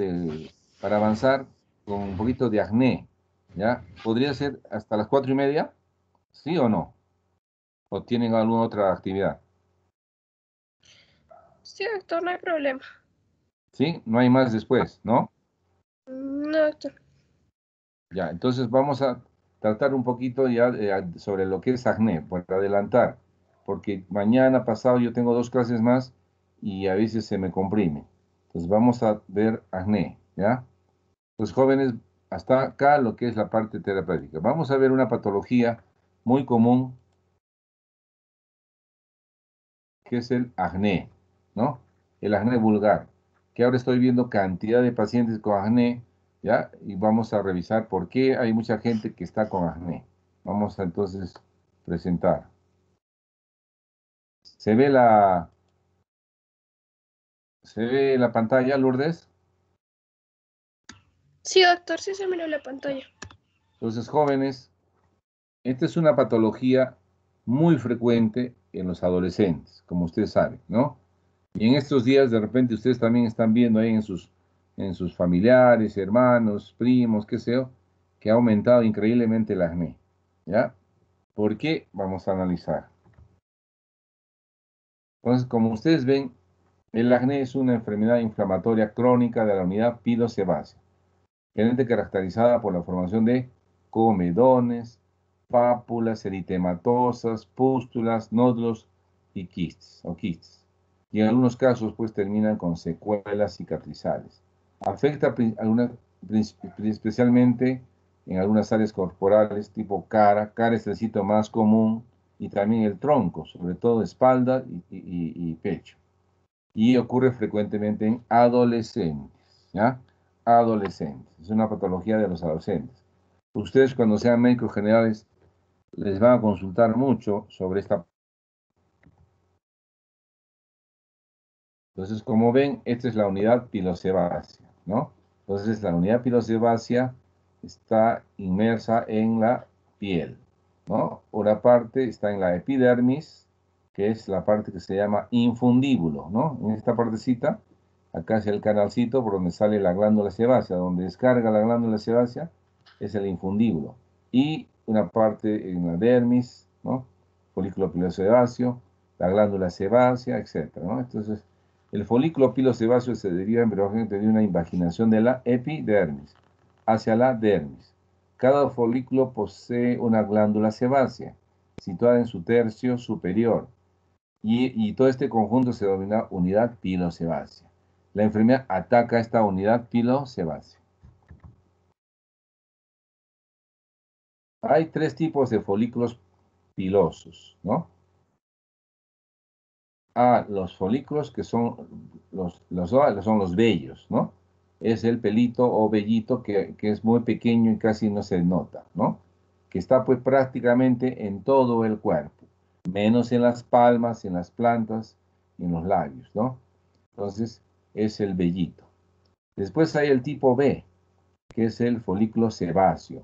para avanzar con un poquito de acné, ¿ya? ¿Podría ser hasta las 4:30? ¿Sí o no? ¿O tienen alguna otra actividad? Sí, doctor, no hay problema. ¿Sí? No hay más después, ¿no? No, doctor. Ya, entonces vamos a tratar un poquito ya sobre lo que es acné, por adelantar, porque mañana pasado yo tengo 2 clases más y a veces se me comprime. Entonces vamos a ver acné, ¿ya? Los jóvenes, hasta acá lo que es la parte terapéutica. Vamos a ver una patología muy común, que es el acné, ¿no? El acné vulgar, que ahora estoy viendo cantidad de pacientes con acné, ¿ya? Y vamos a revisar por qué hay mucha gente que está con acné. Vamos a entonces presentar. ¿Se ve se ve la pantalla, Lourdes? Sí, doctor, sí se miró la pantalla. Entonces, jóvenes, esta es una patología muy frecuente en los adolescentes, como ustedes saben, ¿no? Y en estos días, de repente, ustedes también están viendo ahí en sus familiares, hermanos, primos, qué sé yo, que ha aumentado increíblemente el acné, ¿ya? ¿Por qué? Vamos a analizar. Entonces, como ustedes ven, el acné es una enfermedad inflamatoria crónica de la unidad pilosebácea, generalmente caracterizada por la formación de comedones, pápulas eritematosas, pústulas, nódulos y quistes, y en algunos casos pues terminan con secuelas cicatrizales. Afecta especialmente en algunas áreas corporales tipo cara es el sitio más común, y también el tronco, sobre todo espalda y pecho. Y ocurre frecuentemente en adolescentes, ¿ya? Adolescentes, es una patología de los adolescentes. Ustedes cuando sean médicos generales les van a consultar mucho sobre esta. Entonces, como ven, esta es la unidad pilosebácea, ¿no? Entonces, la unidad pilosebácea está inmersa en la piel, ¿no? Una parte está en la epidermis, que es la parte que se llama infundíbulo, ¿no? En esta partecita, acá es el canalcito por donde sale la glándula sebácea, donde descarga la glándula sebácea, es el infundíbulo. Y una parte en la dermis, ¿no? Folículo pilosebáceo, la glándula sebácea, etcétera, ¿no? Entonces, el folículo pilosebáceo se deriva embriológicamente de una invaginación de la epidermis hacia la dermis. Cada folículo posee una glándula sebácea situada en su tercio superior, y todo este conjunto se denomina unidad pilosebácea. La enfermedad ataca esta unidad pilosebácea. Hay 3 tipos de folículos pilosos, ¿no? Los folículos que son son los vellos, ¿no? Es el pelito o vellito que es muy pequeño y casi no se nota, ¿no? que está pues prácticamente en todo el cuerpo, menos en las palmas, en las plantas y en los labios, ¿no? Entonces es el vellito. Después hay el tipo B, que es el folículo sebáceo.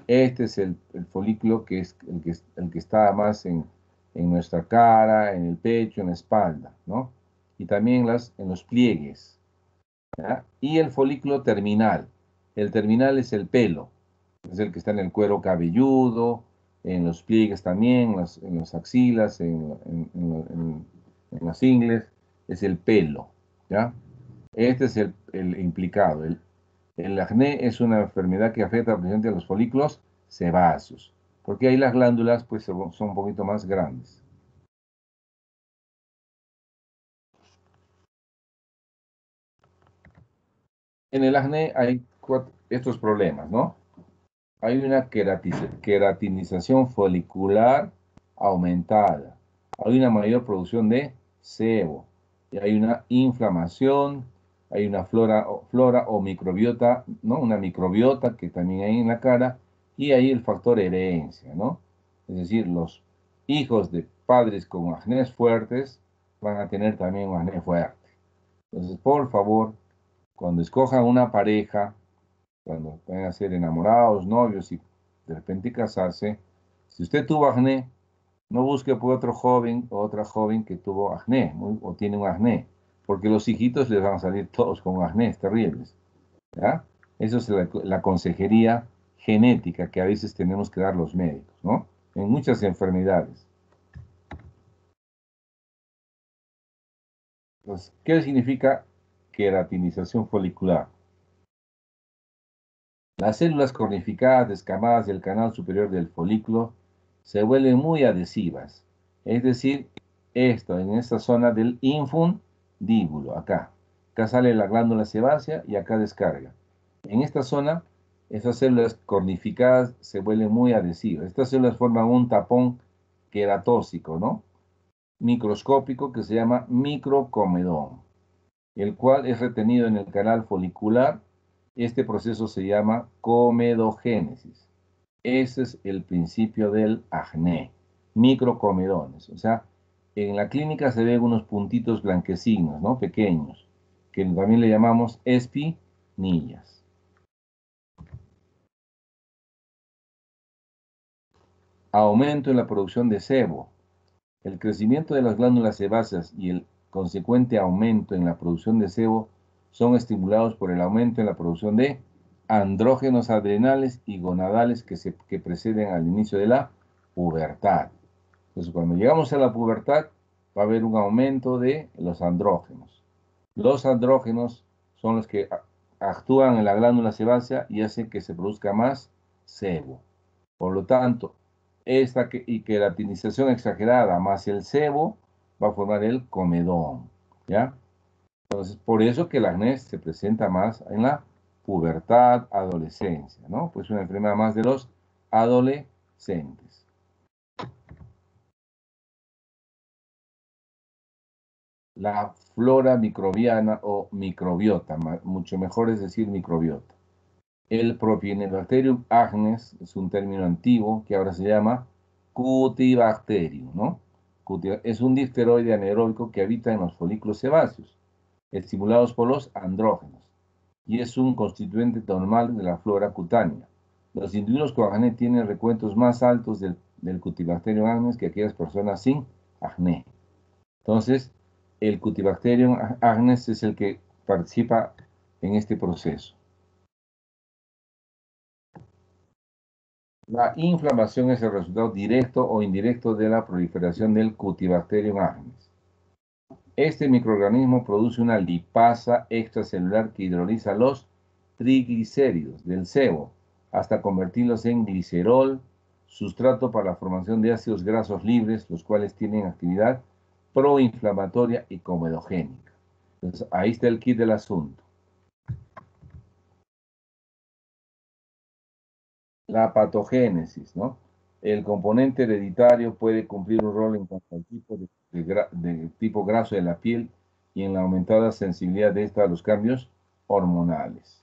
Este es el folículo que es el que está más en nuestra cara, en el pecho, en la espalda, ¿no? Y también en los pliegues, ¿ya? Y el folículo terminal. El terminal es el pelo, es el que está en el cuero cabelludo, en los pliegues también, en las axilas, en las ingles, es el pelo, ¿ya? Este es el implicado. El acné es una enfermedad que afecta precisamente a los folículos sebáceos, porque ahí las glándulas pues son un poquito más grandes. En el acné hay estos problemas, ¿no? Hay una queratinización folicular aumentada, hay una mayor producción de sebo, y hay una inflamación, hay una flora o microbiota, ¿no? Una microbiota que también hay en la cara, y hay el factor herencia, ¿no? Es decir, los hijos de padres con acné fuertes van a tener también un acné fuerte. Entonces, por favor, cuando escojan una pareja, cuando vayan a ser enamorados, novios y de repente casarse, si usted tuvo acné, no busque por otro joven o otra joven que tuvo acné o tiene un acné, porque los hijitos les van a salir todos con acné terribles, ¿ya? Eso es la consejería genética que a veces tenemos que dar los médicos, ¿no? En muchas enfermedades. Entonces, ¿qué significa queratinización folicular? Las células cornificadas descamadas del canal superior del folículo se vuelven muy adhesivas, es decir, esto en esta zona del infundíbulo, acá. Acá sale la glándula sebácea y acá descarga. En esta zona, esas células cornificadas se vuelven muy adhesivas. Estas células forman un tapón queratóxico, ¿no? Microscópico que se llama microcomedón, el cual es retenido en el canal folicular. Este proceso se llama comedogénesis. Ese es el principio del acné, microcomedones. O sea, en la clínica se ven unos puntitos blanquecinos, ¿no? Pequeños, que también le llamamos espinillas. Aumento en la producción de sebo. El crecimiento de las glándulas sebáceas y el consecuente aumento en la producción de sebo son estimulados por el aumento en la producción de andrógenos adrenales y gonadales que preceden al inicio de la pubertad. Entonces, cuando llegamos a la pubertad, va a haber un aumento de los andrógenos. Los andrógenos son los que actúan en la glándula sebácea y hacen que se produzca más sebo. Por lo tanto, esta queratinización exagerada más el sebo va a formar el comedón, ¿ya? Entonces, por eso que el acné se presenta más en la pubertad, adolescencia, ¿no? Pues una enfermedad más de los adolescentes. La flora microbiana o microbiota, mucho mejor es decir microbiota. El Propionibacterium acnes es un término antiguo que ahora se llama Cutibacterium, ¿no? Es un difteroide anaeróbico que habita en los folículos sebáceos, estimulados por los andrógenos, y es un constituyente normal de la flora cutánea. Los individuos con acné tienen recuentos más altos del Cutibacterium acnes que aquellas personas sin acné. Entonces, el Cutibacterium acnes es el que participa en este proceso. La inflamación es el resultado directo o indirecto de la proliferación del Cutibacterium acnes. Este microorganismo produce una lipasa extracelular que hidroliza los triglicéridos del sebo hasta convertirlos en glicerol, sustrato para la formación de ácidos grasos libres, los cuales tienen actividad proinflamatoria y comedogénica. Entonces, ahí está el kit del asunto. La patogénesis, ¿no? El componente hereditario puede cumplir un rol en cuanto al tipo de tipo graso de la piel y en la aumentada sensibilidad de esta a los cambios hormonales.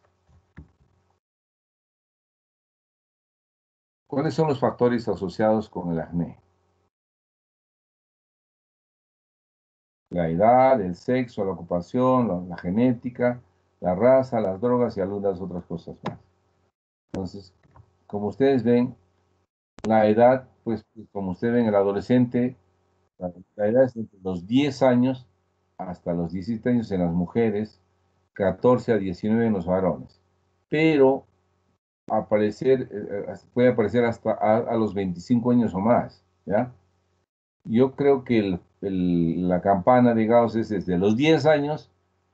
¿Cuáles son los factores asociados con el acné? La edad, el sexo, la ocupación, la genética, la raza, las drogas y algunas otras cosas más. Entonces, como ustedes ven, la edad, pues como ustedes ven, el adolescente, la edad es entre los 10 años hasta los 17 años en las mujeres, 14 a 19 en los varones. Pero puede aparecer hasta a los 25 años o más, ¿ya? Yo creo que la campana de Gauss es desde los 10 años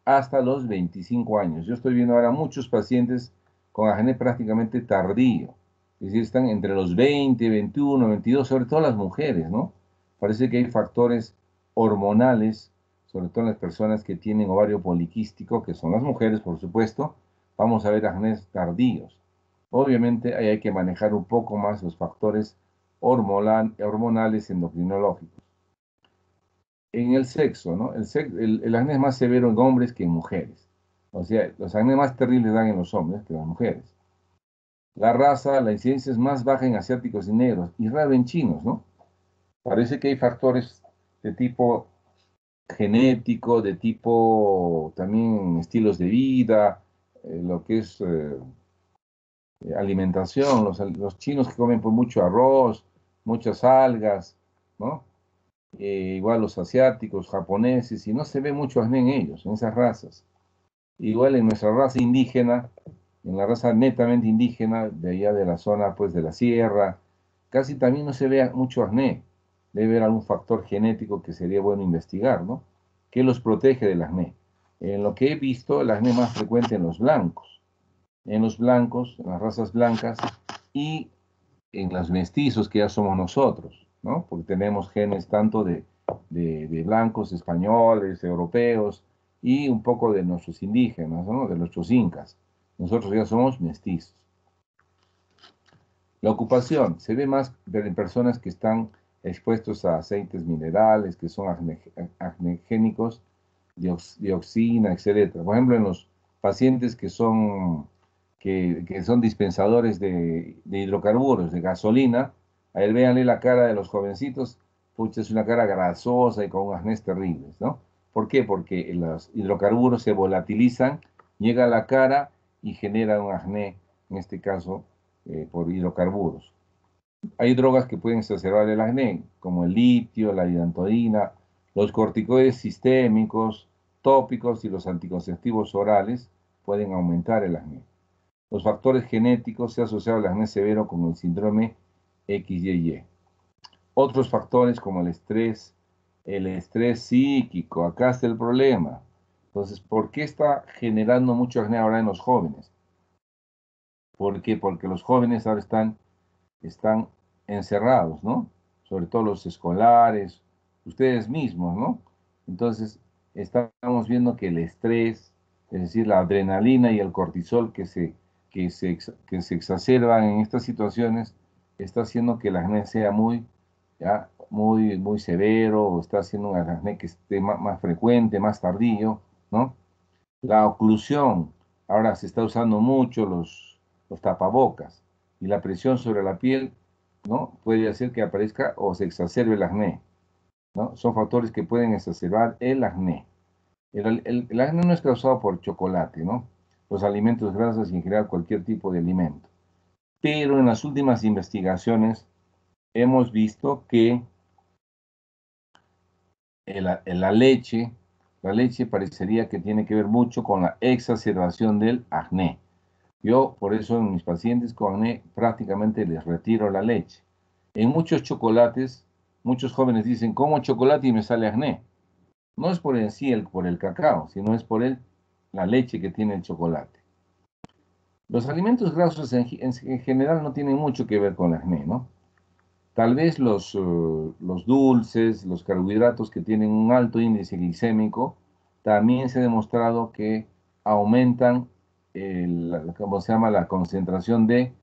hasta los 25 años. Yo estoy viendo ahora muchos pacientes con acné prácticamente tardío. Es decir, están entre los 20, 21, 22, sobre todo las mujeres, ¿no? Parece que hay factores hormonales, sobre todo en las personas que tienen ovario poliquístico, que son las mujeres, por supuesto. Vamos a ver acnés tardíos. Obviamente ahí hay que manejar un poco más los factores hormonales endocrinológicos. En el sexo, ¿no? El acné es más severo en hombres que en mujeres. O sea, los acné más terribles dan en los hombres que en las mujeres. La raza, la incidencia es más baja en asiáticos y negros, y raro en chinos, ¿no? Parece que hay factores de tipo genético, de tipo también estilos de vida, lo que es alimentación, los chinos que comen pues, mucho arroz, muchas algas, ¿no? Igual los asiáticos, japoneses, y no se ve mucho acné en ellos, en esas razas. Igual en nuestra raza indígena, en la raza netamente indígena, de allá de la zona pues de la sierra, casi también no se ve mucho acné. Debe haber algún factor genético que sería bueno investigar, ¿no? Que los protege del acné. En lo que he visto, el acné más frecuente en los blancos, en las razas blancas y en los mestizos que ya somos nosotros, ¿no? Porque tenemos genes tanto de blancos, españoles, europeos y un poco de nuestros indígenas, ¿no? De nuestros incas. Nosotros ya somos mestizos. La ocupación se ve más en personas que están expuestos a aceites minerales, que son acnegénicos, dioxina, etcétera. Por ejemplo, en los pacientes que son dispensadores de hidrocarburos, de gasolina, a él véanle la cara de los jovencitos, pucha, es una cara grasosa y con acné terribles, ¿no? ¿Por qué? Porque los hidrocarburos se volatilizan, llega a la cara y genera un acné, en este caso, por hidrocarburos. Hay drogas que pueden exacerbar el acné, como el litio, la hidantodina, los corticoides sistémicos, tópicos y los anticonceptivos orales pueden aumentar el acné. Los factores genéticos se asocian al acné severo con el síndrome XYY. Otros factores como el estrés psíquico, acá está el problema. Entonces, ¿por qué está generando mucho acné ahora en los jóvenes? ¿Por qué? Porque los jóvenes ahora están encerrados, ¿no? Sobre todo los escolares, ustedes mismos, ¿no? Entonces, estamos viendo que el estrés, es decir, la adrenalina y el cortisol que se exacerban en estas situaciones, está haciendo que el acné sea muy severo, o está haciendo un acné que esté más frecuente, más tardío, ¿no? La oclusión, ahora se está usando mucho los tapabocas y la presión sobre la piel, ¿no? Puede hacer que aparezca o se exacerbe el acné, ¿no? Son factores que pueden exacerbar el acné. El acné no es causado por chocolate, ¿no? Los alimentos grasos y en general cualquier tipo de alimento. Pero en las últimas investigaciones hemos visto que la leche parecería que tiene que ver mucho con la exacerbación del acné. Yo, por eso, en mis pacientes con acné prácticamente les retiro la leche. En muchos chocolates, muchos jóvenes dicen, como chocolate y me sale acné. No es por en sí por el cacao, sino es por la leche que tiene el chocolate. Los alimentos grasos en general no tienen mucho que ver con el acné, ¿no? Tal vez los dulces, los carbohidratos que tienen un alto índice glicémico, también se ha demostrado que aumentan ¿cómo se llama? La concentración de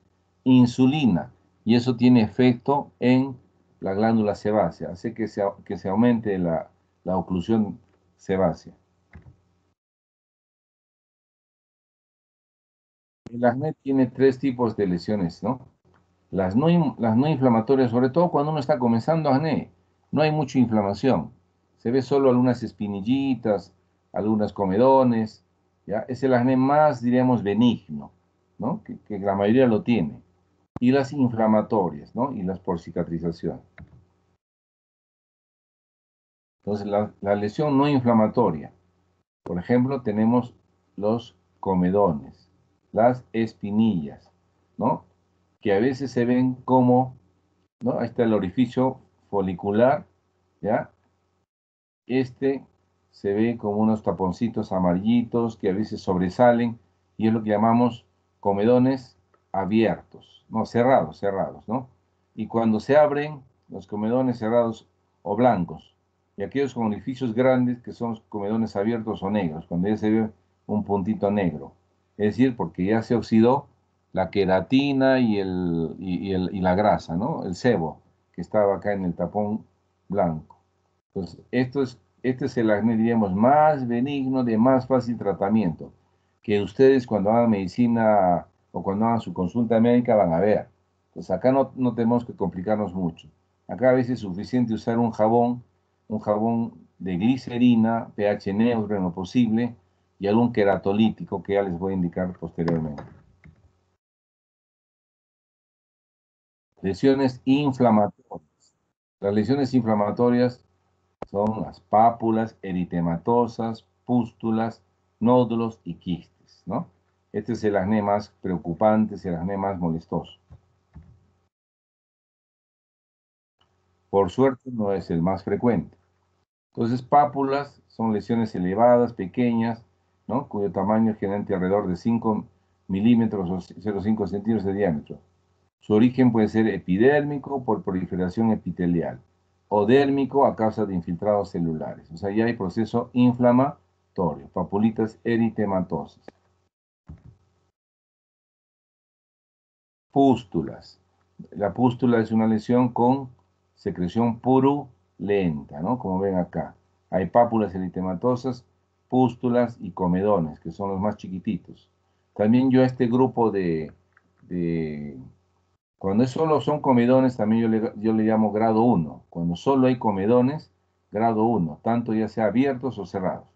insulina. Y eso tiene efecto en la glándula sebácea, hace que se aumente la oclusión sebácea. El acné tiene tres tipos de lesiones, ¿no? Las no inflamatorias, sobre todo cuando uno está comenzando acné, no hay mucha inflamación. Se ve solo algunas espinillitas, algunos comedones, ¿ya? Es el acné más, diríamos, benigno, ¿no? Que la mayoría lo tiene. Y las inflamatorias, ¿no? Y las por cicatrización. Entonces, la lesión no inflamatoria. Por ejemplo, tenemos los comedones, las espinillas, ¿no? Que a veces se ven como, ¿no? Ahí está el orificio folicular, ¿ya? Este se ve como unos taponcitos amarillitos que a veces sobresalen y es lo que llamamos comedones abiertos, no, cerrados, ¿no? Y cuando se abren los comedones cerrados o blancos, y aquellos con orificios grandes que son comedones abiertos o negros, cuando ya se ve un puntito negro, es decir, porque ya se oxidó la queratina y la grasa, ¿no? El sebo que estaba acá en el tapón blanco. Entonces, este es el acné, diríamos, más benigno, de más fácil tratamiento, que ustedes cuando hagan medicina o cuando hagan su consulta médica van a ver. Entonces, acá no tenemos que complicarnos mucho. Acá a veces es suficiente usar un jabón de glicerina, pH neutro en lo posible, y algún queratolítico que ya les voy a indicar posteriormente. Lesiones inflamatorias. Las lesiones inflamatorias son las pápulas eritematosas, pústulas, nódulos y quistes, ¿no? Este es el acné más preocupante, es el acné más molestoso. Por suerte no es el más frecuente. Entonces, pápulas son lesiones elevadas, pequeñas, ¿no? Cuyo tamaño es generalmente alrededor de 5 milímetros o 0,5 centímetros de diámetro. Su origen puede ser epidérmico por proliferación epitelial o dérmico a causa de infiltrados celulares. O sea, ya hay proceso inflamatorio, papulitas eritematosas. Pústulas. La pústula es una lesión con secreción purulenta, ¿no? Como ven acá. Hay pápulas eritematosas, pústulas y comedones, que son los más chiquititos. También yo a este grupo de cuando solo son comedones, también yo le llamo grado 1. Cuando solo hay comedones, grado 1, tanto ya sea abiertos o cerrados.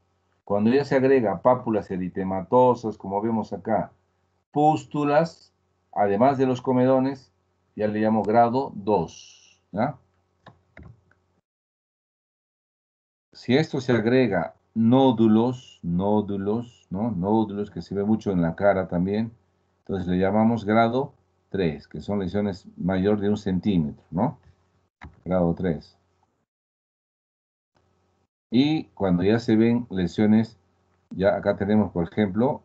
Cuando ya se agrega pápulas eritematosas, como vemos acá, pústulas, además de los comedones, ya le llamo grado 2. ¿Ya? Si a esto se agrega nódulos, ¿no? Nódulos que se ve mucho en la cara también, entonces le llamamos grado 3, que son lesiones mayor de 1 centímetro, ¿no? Grado 3. Y cuando ya se ven lesiones, ya acá tenemos, por ejemplo,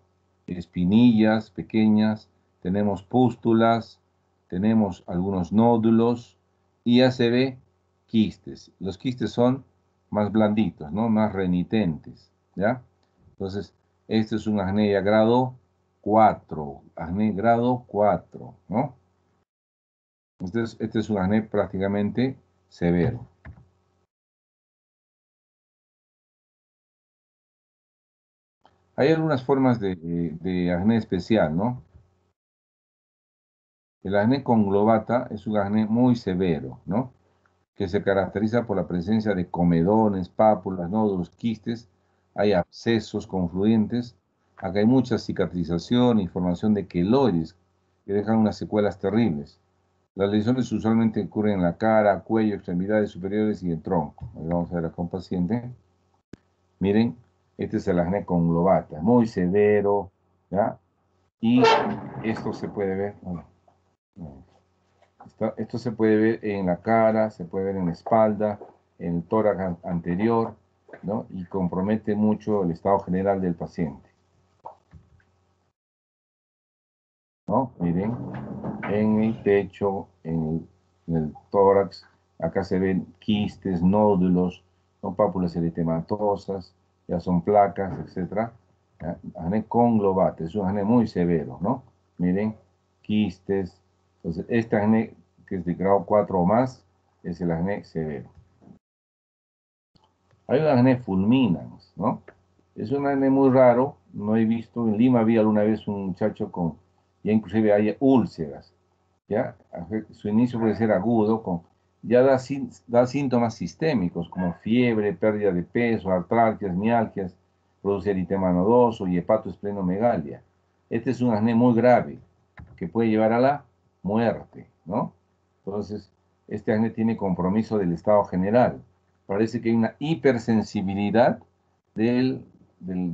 espinillas pequeñas, tenemos pústulas, tenemos algunos nódulos y ya se ve quistes. Los quistes son más blanditos, ¿no? Más renitentes, ¿ya? Entonces, este es un acné ya grado 4, acné grado 4, ¿no? Entonces, este es un acné prácticamente severo. Hay algunas formas de acné especial, ¿no? El acné conglobata es un acné muy severo, ¿no? Que se caracteriza por la presencia de comedones, pápulas, nódulos, quistes, hay abscesos confluentes, acá hay mucha cicatrización y formación de queloides que dejan unas secuelas terribles. Las lesiones usualmente ocurren en la cara, cuello, extremidades superiores y el tronco. Ahí vamos a ver acá un paciente. Miren, este es el acné conglobata, muy severo, ¿ya? Y esto se puede ver, bueno, esto se puede ver en la cara, se puede ver en la espalda, en el tórax anterior, ¿no? Y compromete mucho el estado general del paciente, ¿no? Miren, en el pecho, en el tórax, acá se ven quistes, nódulos, son pápulas eritematosas, ya son placas, etc. Acné conglobate, es un acné muy severo, ¿no? Miren, quistes. Entonces, este acné que es de grado 4 o más es el acné severo. Hay un acné fulminans, ¿no? Es un acné muy raro, no he visto, en Lima había alguna vez un muchacho con, ya inclusive hay úlceras. ¿ya? Su inicio puede ser agudo, ya da síntomas sistémicos como fiebre, pérdida de peso, artralgias, mialgias, produce eritema nodoso y hepatoesplenomegalia. Este es un acné muy grave que puede llevar a la muerte, ¿no? Entonces, este acné tiene compromiso del estado general. Parece que hay una hipersensibilidad de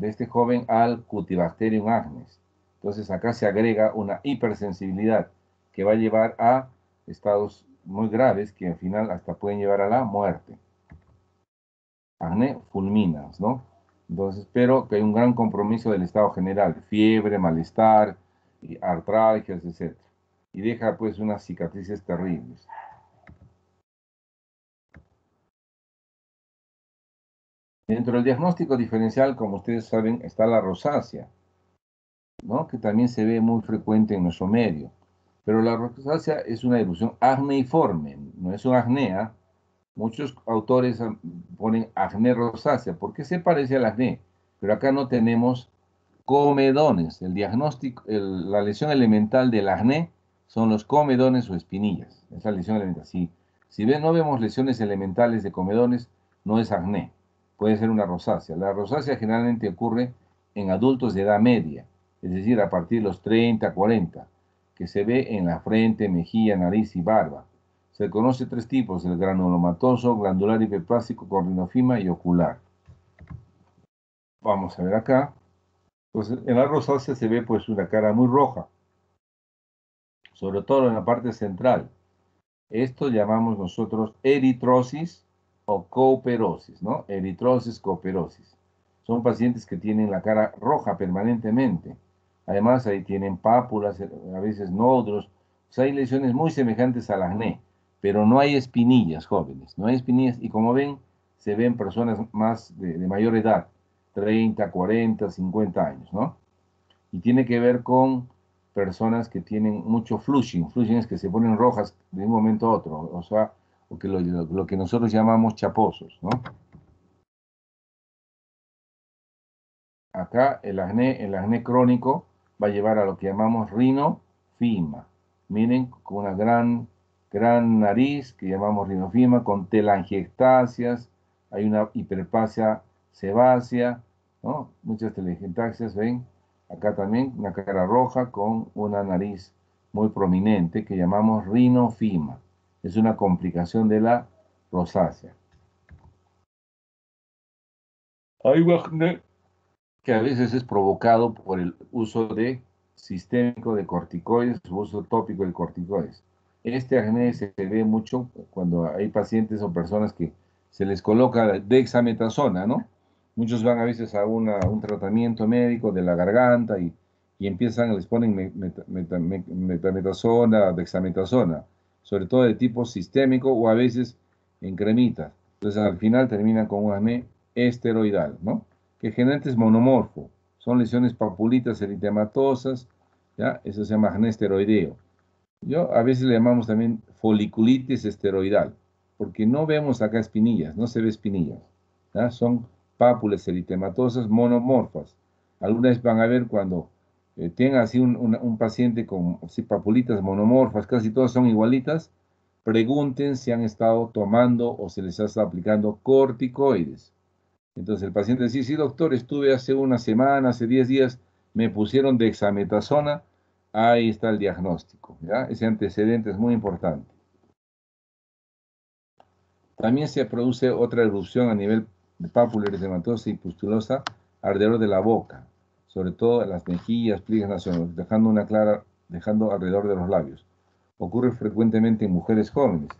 este joven al Cutibacterium acnes. Entonces, acá se agrega una hipersensibilidad que va a llevar a estados muy graves que al final hasta pueden llevar a la muerte. Acné fulminas, ¿no? Entonces, pero que hay un gran compromiso del estado general, fiebre, malestar, artralgias, etc. Y deja pues unas cicatrices terribles. Dentro del diagnóstico diferencial, como ustedes saben, está la rosácea, ¿no? Que también se ve muy frecuente en nuestro medio. Pero la rosácea es una erupción acneiforme, no es una acnea. Muchos autores ponen acné rosácea, porque se parece al acné, pero acá no tenemos comedones. El diagnóstico, la lesión elemental del acné son los comedones o espinillas. Es la lesión elemental. Si no vemos lesiones elementales de comedones, no es acné. Puede ser una rosácea. La rosácea generalmente ocurre en adultos de edad media, es decir, a partir de los 30, 40, que se ve en la frente, mejilla, nariz y barba. Se conoce tres tipos: el granulomatoso, glandular hiperplástico con rinofima y ocular. Vamos a ver acá. Pues en la rosácea se ve pues una cara muy roja, sobre todo en la parte central. Esto llamamos nosotros eritrosis o cooperosis, ¿no? Eritrosis, cooperosis. Son pacientes que tienen la cara roja permanentemente. Además, ahí tienen pápulas, a veces nódulos. O sea, hay lesiones muy semejantes al acné, pero no hay espinillas, jóvenes. No hay espinillas y como ven, se ven personas más de mayor edad, 30, 40, 50 años, ¿no? Y tiene que ver con personas que tienen mucho flushing. Flushing es que se ponen rojas de un momento a otro, o sea, o que lo que nosotros llamamos chaposos, ¿no? Acá el acné crónico va a llevar a lo que llamamos rinofima. Miren, con una gran nariz que llamamos rinofima, con telangiectasias, hay una hiperplasia sebácea, ¿no? Muchas telangiectasias, ven. Acá también una cara roja con una nariz muy prominente que llamamos rinofima. Es una complicación de la rosácea. Hay acné que a veces es provocado por el uso sistémico de corticoides o uso tópico de corticoides. Este acné se ve mucho cuando hay pacientes o personas que se les coloca dexametasona, ¿no? Muchos van a veces a un tratamiento médico de la garganta y les ponen metametasona, dexametasona, sobre todo de tipo sistémico o a veces en cremitas. Entonces al final terminan con un acné esteroidal, ¿no? Que generalmente es monomorfo. Son lesiones papulitas eritematosas, ¿ya? Eso se llama acné esteroideo. A veces le llamamos también foliculitis esteroidal, porque no vemos acá espinillas, no se ve espinillas, ¿ya? Son pápulas eritematosas monomorfas. Algunas van a ver cuando tenga así un paciente con así, papulitas monomorfas, casi todas son igualitas, pregunten si han estado tomando o se les ha estado aplicando corticoides. Entonces el paciente dice, sí, doctor, estuve hace una semana, hace 10 días, me pusieron dexametasona, ahí está el diagnóstico, ¿ya? Ese antecedente es muy importante. También se produce otra erupción a nivel de pápula eritematosa y pustulosa alrededor de la boca, sobre todo en las mejillas, pliegues nasales, dejando alrededor de los labios. Ocurre frecuentemente en mujeres jóvenes,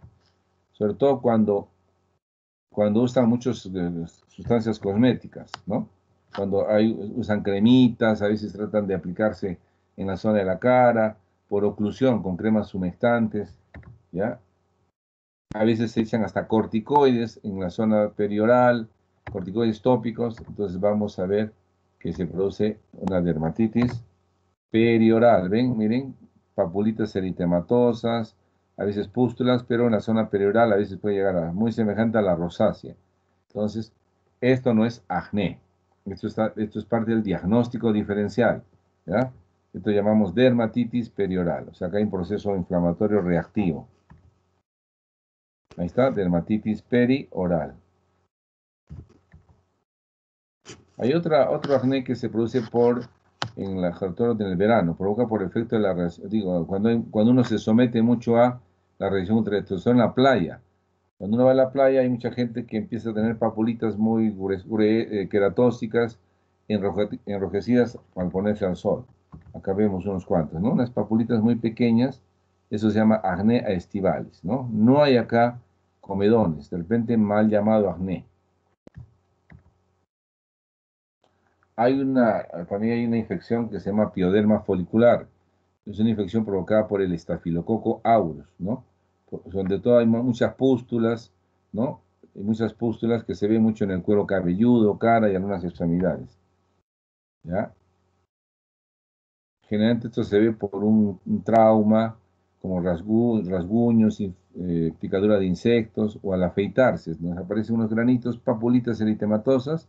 sobre todo cuando usan muchas sustancias cosméticas, ¿no? Cuando usan cremitas, a veces tratan de aplicarse en la zona de la cara, por oclusión con cremas humectantes, ¿ya? A veces se echan hasta corticoides en la zona perioral, corticoides tópicos, entonces vamos a ver que se produce una dermatitis perioral, ¿ven? Miren, papulitas eritematosas, a veces pústulas, pero en la zona perioral a veces puede llegar a muy semejante a la rosácea. Entonces, esto no es acné. Esto es parte del diagnóstico diferencial, ¿ya? Esto llamamos dermatitis perioral. O sea, acá hay un proceso inflamatorio reactivo. Ahí está, dermatitis perioral. Hay otro acné que se produce sobre todo en el verano, provoca por efecto de la radiación. Digo, cuando uno se somete mucho a la radiación ultravioleta en la playa. Cuando uno va a la playa hay mucha gente que empieza a tener papulitas muy queratóxicas, enrojecidas al ponerse al sol. Acá vemos unos cuantos, ¿no? Unas papulitas muy pequeñas, eso se llama acné estivalis, ¿no? No hay acá comedones, de repente mal llamado acné. También hay una infección que se llama pioderma folicular. Es una infección provocada por el estafilococo aureus, ¿no? Donde todo hay muchas pústulas, ¿no? Hay muchas pústulas que se ven mucho en el cuero cabelludo, cara y algunas extremidades, ¿ya? Generalmente esto se ve por un trauma, como rasguños, picadura de insectos, o al afeitarse, nos aparecen unos granitos, papulitas eritematosas,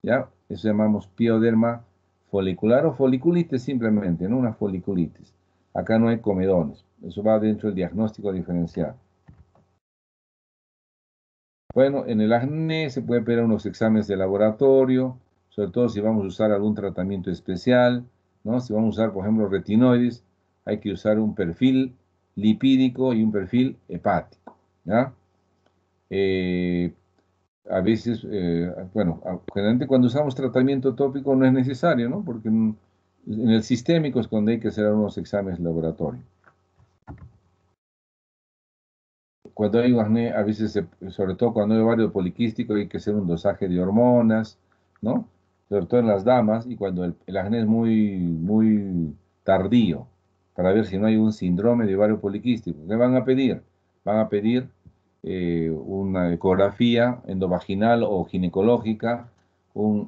¿ya? Eso llamamos pioderma folicular o foliculitis simplemente, ¿no? Una foliculitis. Acá no hay comedones. Eso va dentro del diagnóstico diferencial. Bueno, en el acné se puede pedir unos exámenes de laboratorio, sobre todo si vamos a usar algún tratamiento especial, ¿no? Si vamos a usar, por ejemplo, retinoides, hay que usar un perfil lipídico y un perfil hepático, ¿ya? A veces, bueno, generalmente cuando usamos tratamiento tópico no es necesario, ¿no? Porque en el sistémico es cuando hay que hacer unos exámenes laboratorio. Cuando hay acné, a veces, sobre todo cuando hay ovario poliquístico, hay que hacer un dosaje de hormonas, ¿no? Sobre todo en las damas, y cuando el acné es muy tardío, para ver si no hay un síndrome de ovario poliquístico. ¿Qué van a pedir? Van a pedir una ecografía endovaginal o ginecológica, o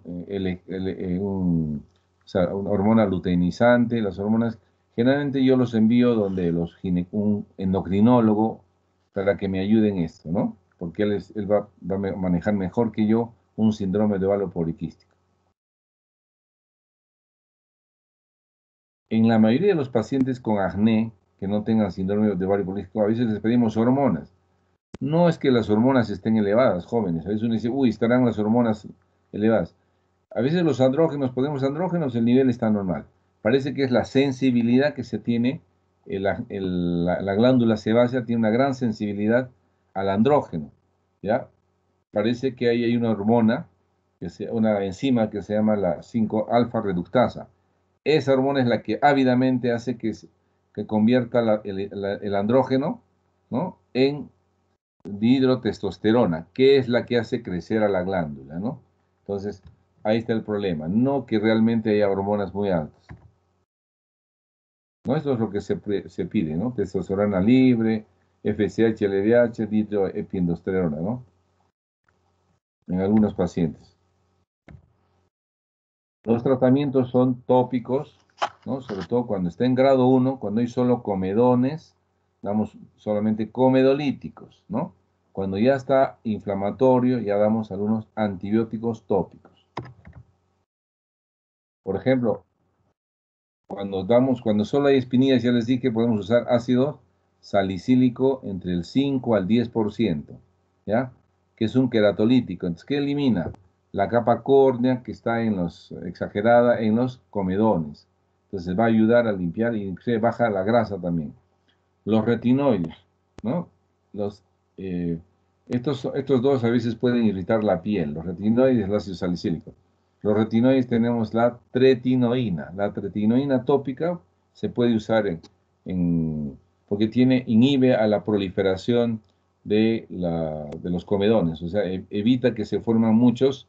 sea, una hormona luteinizante. Las hormonas, generalmente yo los envío donde un endocrinólogo para que me ayude en esto, ¿no? Porque él va a manejar mejor que yo un síndrome de ovario poliquístico. En la mayoría de los pacientes con acné que no tengan síndrome de ovario poliquístico, a veces les pedimos hormonas. No es que las hormonas estén elevadas, jóvenes. A veces uno dice, uy, estarán las hormonas elevadas. A veces los andrógenos, ponemos andrógenos, el nivel está normal. Parece que es la sensibilidad que se tiene, la glándula sebácea tiene una gran sensibilidad al andrógeno, ¿ya? Parece que ahí hay una hormona, una enzima que se llama la 5-alfa reductasa. Esa hormona es la que ávidamente hace que convierta el andrógeno, ¿no?, en dihidrotestosterona, que es la que hace crecer a la glándula, ¿no? Entonces, ahí está el problema, no que realmente haya hormonas muy altas. ¿No? Esto es lo que se pide, ¿no? Testosterona libre, FSH, LDH, dihidroepiandrosterona, ¿no? En algunos pacientes. Los tratamientos son tópicos, ¿no? Sobre todo cuando está en grado 1, cuando hay solo comedones, damos solamente comedolíticos, ¿no? Cuando ya está inflamatorio, ya damos algunos antibióticos tópicos. Por ejemplo, cuando solo hay espinillas, ya les dije que podemos usar ácido salicílico entre el 5 al 10%, ¿ya? Que es un queratolítico. Entonces, ¿qué elimina? La capa córnea que está exagerada en los comedones. Entonces, va a ayudar a limpiar y se baja la grasa también. Los retinoides, ¿no? Eh, estos dos a veces pueden irritar la piel, los retinoides y el ácido salicílico. Los retinoides tenemos la tretinoína. La tretinoína tópica se puede usar porque inhibe a la proliferación de los comedones, o sea, evita que se formen muchas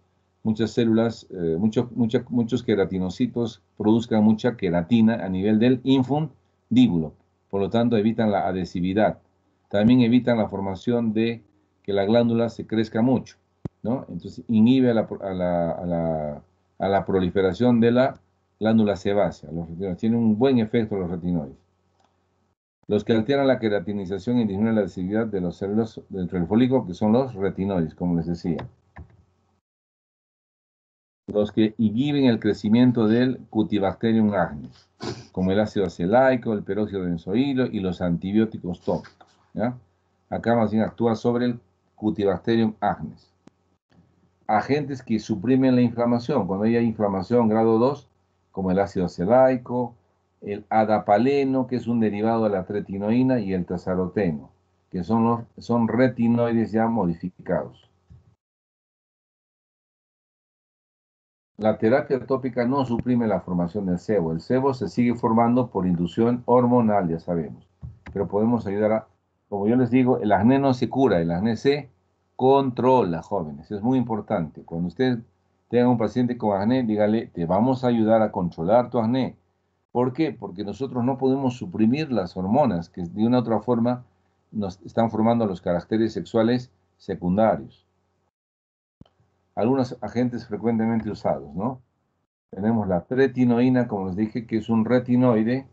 células, muchos queratinocitos produzcan mucha queratina a nivel del infundíbulo. Por lo tanto, evitan la adhesividad. También evitan la formación de que la glándula se crezca mucho, ¿no? Entonces, inhibe a la proliferación de la glándula sebácea. Los retinoides tienen un buen efecto los retinoides. Los que alteran la queratinización y disminuyen la adhesividad de las células dentro del folículo, que son los retinoides, como les decía. los que inhiben el crecimiento del Cutibacterium acnes, como el ácido acelaico, el peróxido de benzoilo y los antibióticos tópicos, ¿ya? Acá más bien actúa sobre el Cutibacterium acnes. Agentes que suprimen la inflamación, cuando hay inflamación grado 2, como el ácido acelaico, el adapaleno, que es un derivado de la tretinoína, y el tazaroteno, que son retinoides ya modificados. La terapia tópica no suprime la formación del sebo. El sebo se sigue formando por inducción hormonal, ya sabemos. Pero podemos ayudar a, como yo les digo, el acné no se cura, el acné se controla, jóvenes. Es muy importante. Cuando ustedes tengan un paciente con acné, dígale, te vamos a ayudar a controlar tu acné. ¿Por qué? Porque nosotros no podemos suprimir las hormonas que de una u otra forma nos están formando los caracteres sexuales secundarios. Algunos agentes frecuentemente usados, ¿no? Tenemos la tretinoína, como les dije, que es un retinoide,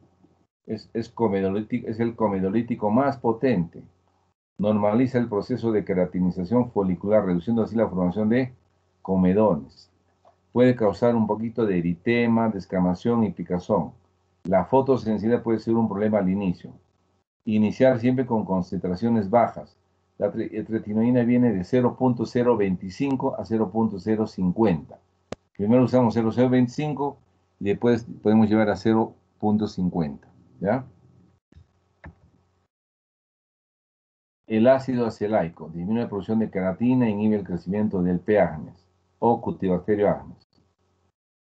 es el comedolítico más potente. Normaliza el proceso de queratinización folicular, reduciendo así la formación de comedones. Puede causar un poquito de eritema, descamación y picazón. La fotosensibilidad puede ser un problema al inicio. Iniciar siempre con concentraciones bajas. La tretinoína viene de 0.025 a 0.050. Primero usamos 0.025 y después podemos llevar a 0.50. ¿Ya? El ácido acelaico disminuye la producción de queratina e inhibe el crecimiento del P. agnes o Cutibacterio agnes.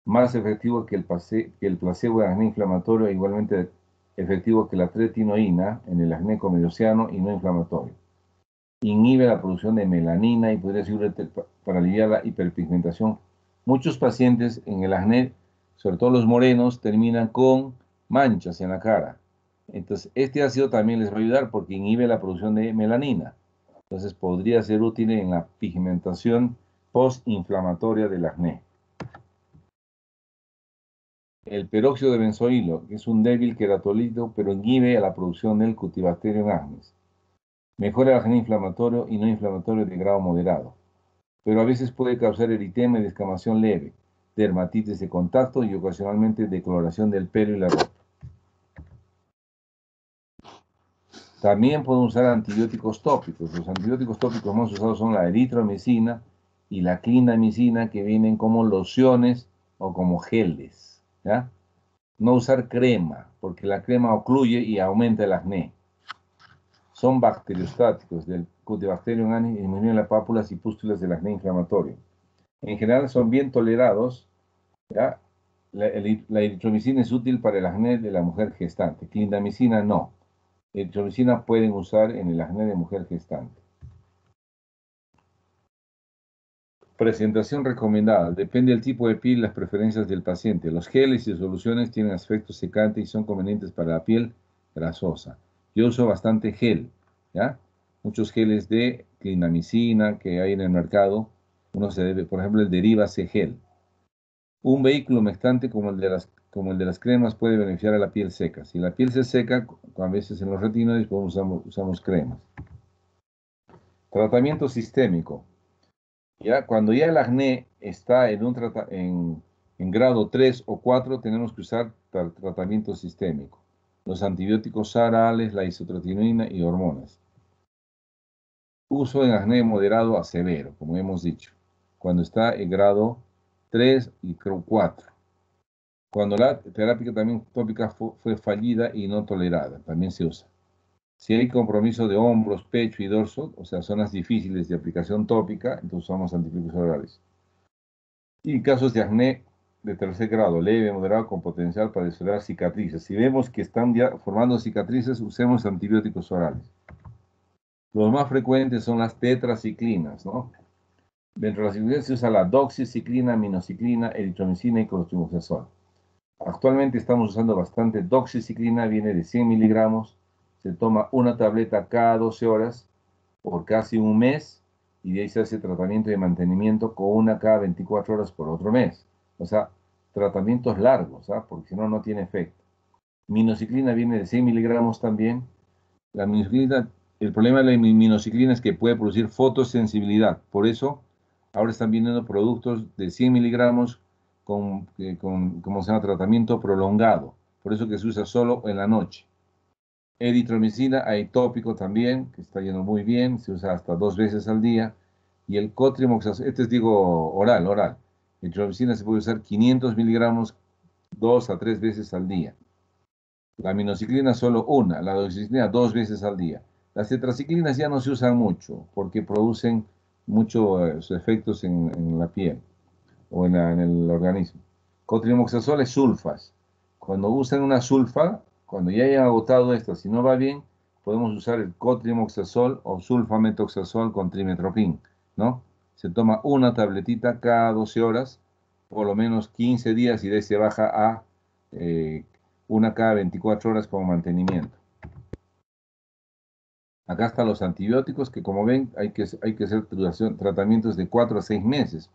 Más efectivo que el placebo de acné inflamatorio e igualmente efectivo que la tretinoína en el acné comedociano y no inflamatorio. Inhibe la producción de melanina y podría servir para aliviar la hiperpigmentación. Muchos pacientes en el acné, sobre todo los morenos, terminan con manchas en la cara. Entonces, este ácido también les va a ayudar porque inhibe la producción de melanina. Entonces, podría ser útil en la pigmentación postinflamatoria del acné. El peróxido de benzoilo, que es un débil queratolito, pero inhibe la producción del Cutibacterium acnes. Mejora el acné inflamatorio y no inflamatorio de grado moderado, pero a veces puede causar eritema y descamación leve, dermatitis de contacto y ocasionalmente decoloración del pelo y la ropa. También pueden usar antibióticos tópicos. Los antibióticos tópicos más usados son la eritromicina y la clindamicina, que vienen como lociones o como geles, ¿ya? No usar crema, porque la crema ocluye y aumenta el acné. Son bacteriostáticos del Cutibacterium acnes y disminuyen las pápulas y pústulas del acné inflamatorio. En general son bien tolerados, ¿ya? La eritromicina es útil para el acné de la mujer gestante. Clindamicina no. Eritromicina pueden usar en el acné de mujer gestante. Presentación recomendada. Depende del tipo de piel y las preferencias del paciente. Los geles y soluciones tienen aspecto secante y son convenientes para la piel grasosa. Yo uso bastante gel, ¿ya? Muchos geles de clindamicina que hay en el mercado. Uno se debe, por ejemplo, el Deriva-C gel. Un vehículo humectante como el de las cremas puede beneficiar a la piel seca. Si la piel se seca, a veces en los retinoides usamos cremas. Tratamiento sistémico. ¿Ya? Cuando ya el acné está en grado 3 o 4, tenemos que usar tratamiento sistémico. Los antibióticos orales, la isotretinoína y hormonas. Uso en acné moderado a severo, como hemos dicho, cuando está en grado 3 y 4. Cuando la terapia también tópica fue fallida y no tolerada, también se usa. Si hay compromiso de hombros, pecho y dorso, o sea, zonas difíciles de aplicación tópica, entonces usamos antibióticos orales. Y casos de acné de tercer grado, leve, moderado, con potencial para desarrollar cicatrices. Si vemos que están ya formando cicatrices, usemos antibióticos orales. Los más frecuentes son las tetraciclinas, ¿no? Dentro de las cicatrices se usa la doxiciclina, aminociclina, eritromicina y clotrimazol. Actualmente estamos usando bastante doxiciclina, viene de 100 miligramos, se toma una tableta cada 12 horas por casi un mes y de ahí se hace tratamiento de mantenimiento con una cada 24 horas por otro mes. O sea, tratamientos largos, ¿ah? Porque si no, no tiene efecto. Minociclina viene de 100 miligramos también. La minociclina, el problema de la minociclina es que puede producir fotosensibilidad. Por eso, ahora están viniendo productos de 100 miligramos como se llama, tratamiento prolongado. Por eso que se usa solo en la noche. Eritromicina, hay tópico también, que está yendo muy bien, se usa hasta 2 veces al día. Y el cotrimoxazol, este es digo oral. Eritromicina se puede usar 500 miligramos 2 a 3 veces al día. La aminociclina solo una, la doxiciclina 2 veces al día. Las tetraciclinas ya no se usan mucho porque producen muchos efectos en la piel o en el organismo. Cotrimoxazol es sulfas. Cuando usan una sulfa, cuando ya hayan agotado esta, si no va bien, podemos usar el cotrimoxazol o sulfametoxazol con trimetropin, ¿no? Se toma una tabletita cada 12 horas, por lo menos 15 días y de ahí se baja a una cada 24 horas como mantenimiento. Acá están los antibióticos que, como ven, hay que hacer tratamientos de 4 a 6 meses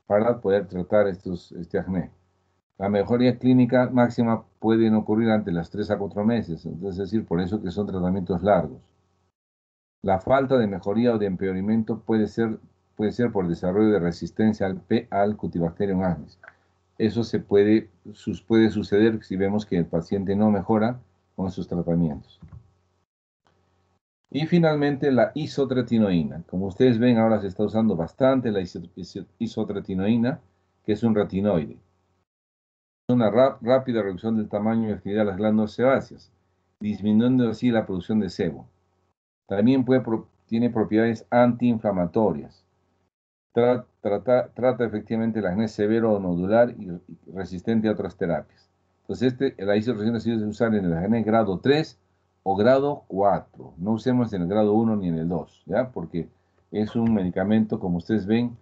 para poder tratar este acné. La mejoría clínica máxima pueden ocurrir ante las 3 a 4 meses, entonces, es decir, por eso que son tratamientos largos. La falta de mejoría o de empeoramiento puede ser por desarrollo de resistencia al Cutibacterium acnes. Eso puede suceder si vemos que el paciente no mejora con esos tratamientos. Y finalmente la isotretinoína. Como ustedes ven, ahora se está usando bastante la isotretinoína, que es un retinoide. Una rápida reducción del tamaño y actividad de las glándulas sebáceas, disminuyendo así la producción de sebo. También tiene propiedades antiinflamatorias. Trata efectivamente el acné severo o nodular y resistente a otras terapias. Entonces, la isotretinoína se debe usar en el acné grado 3 o grado 4. No usemos en el grado 1 ni en el 2, ¿ya? Porque es un medicamento, como ustedes ven,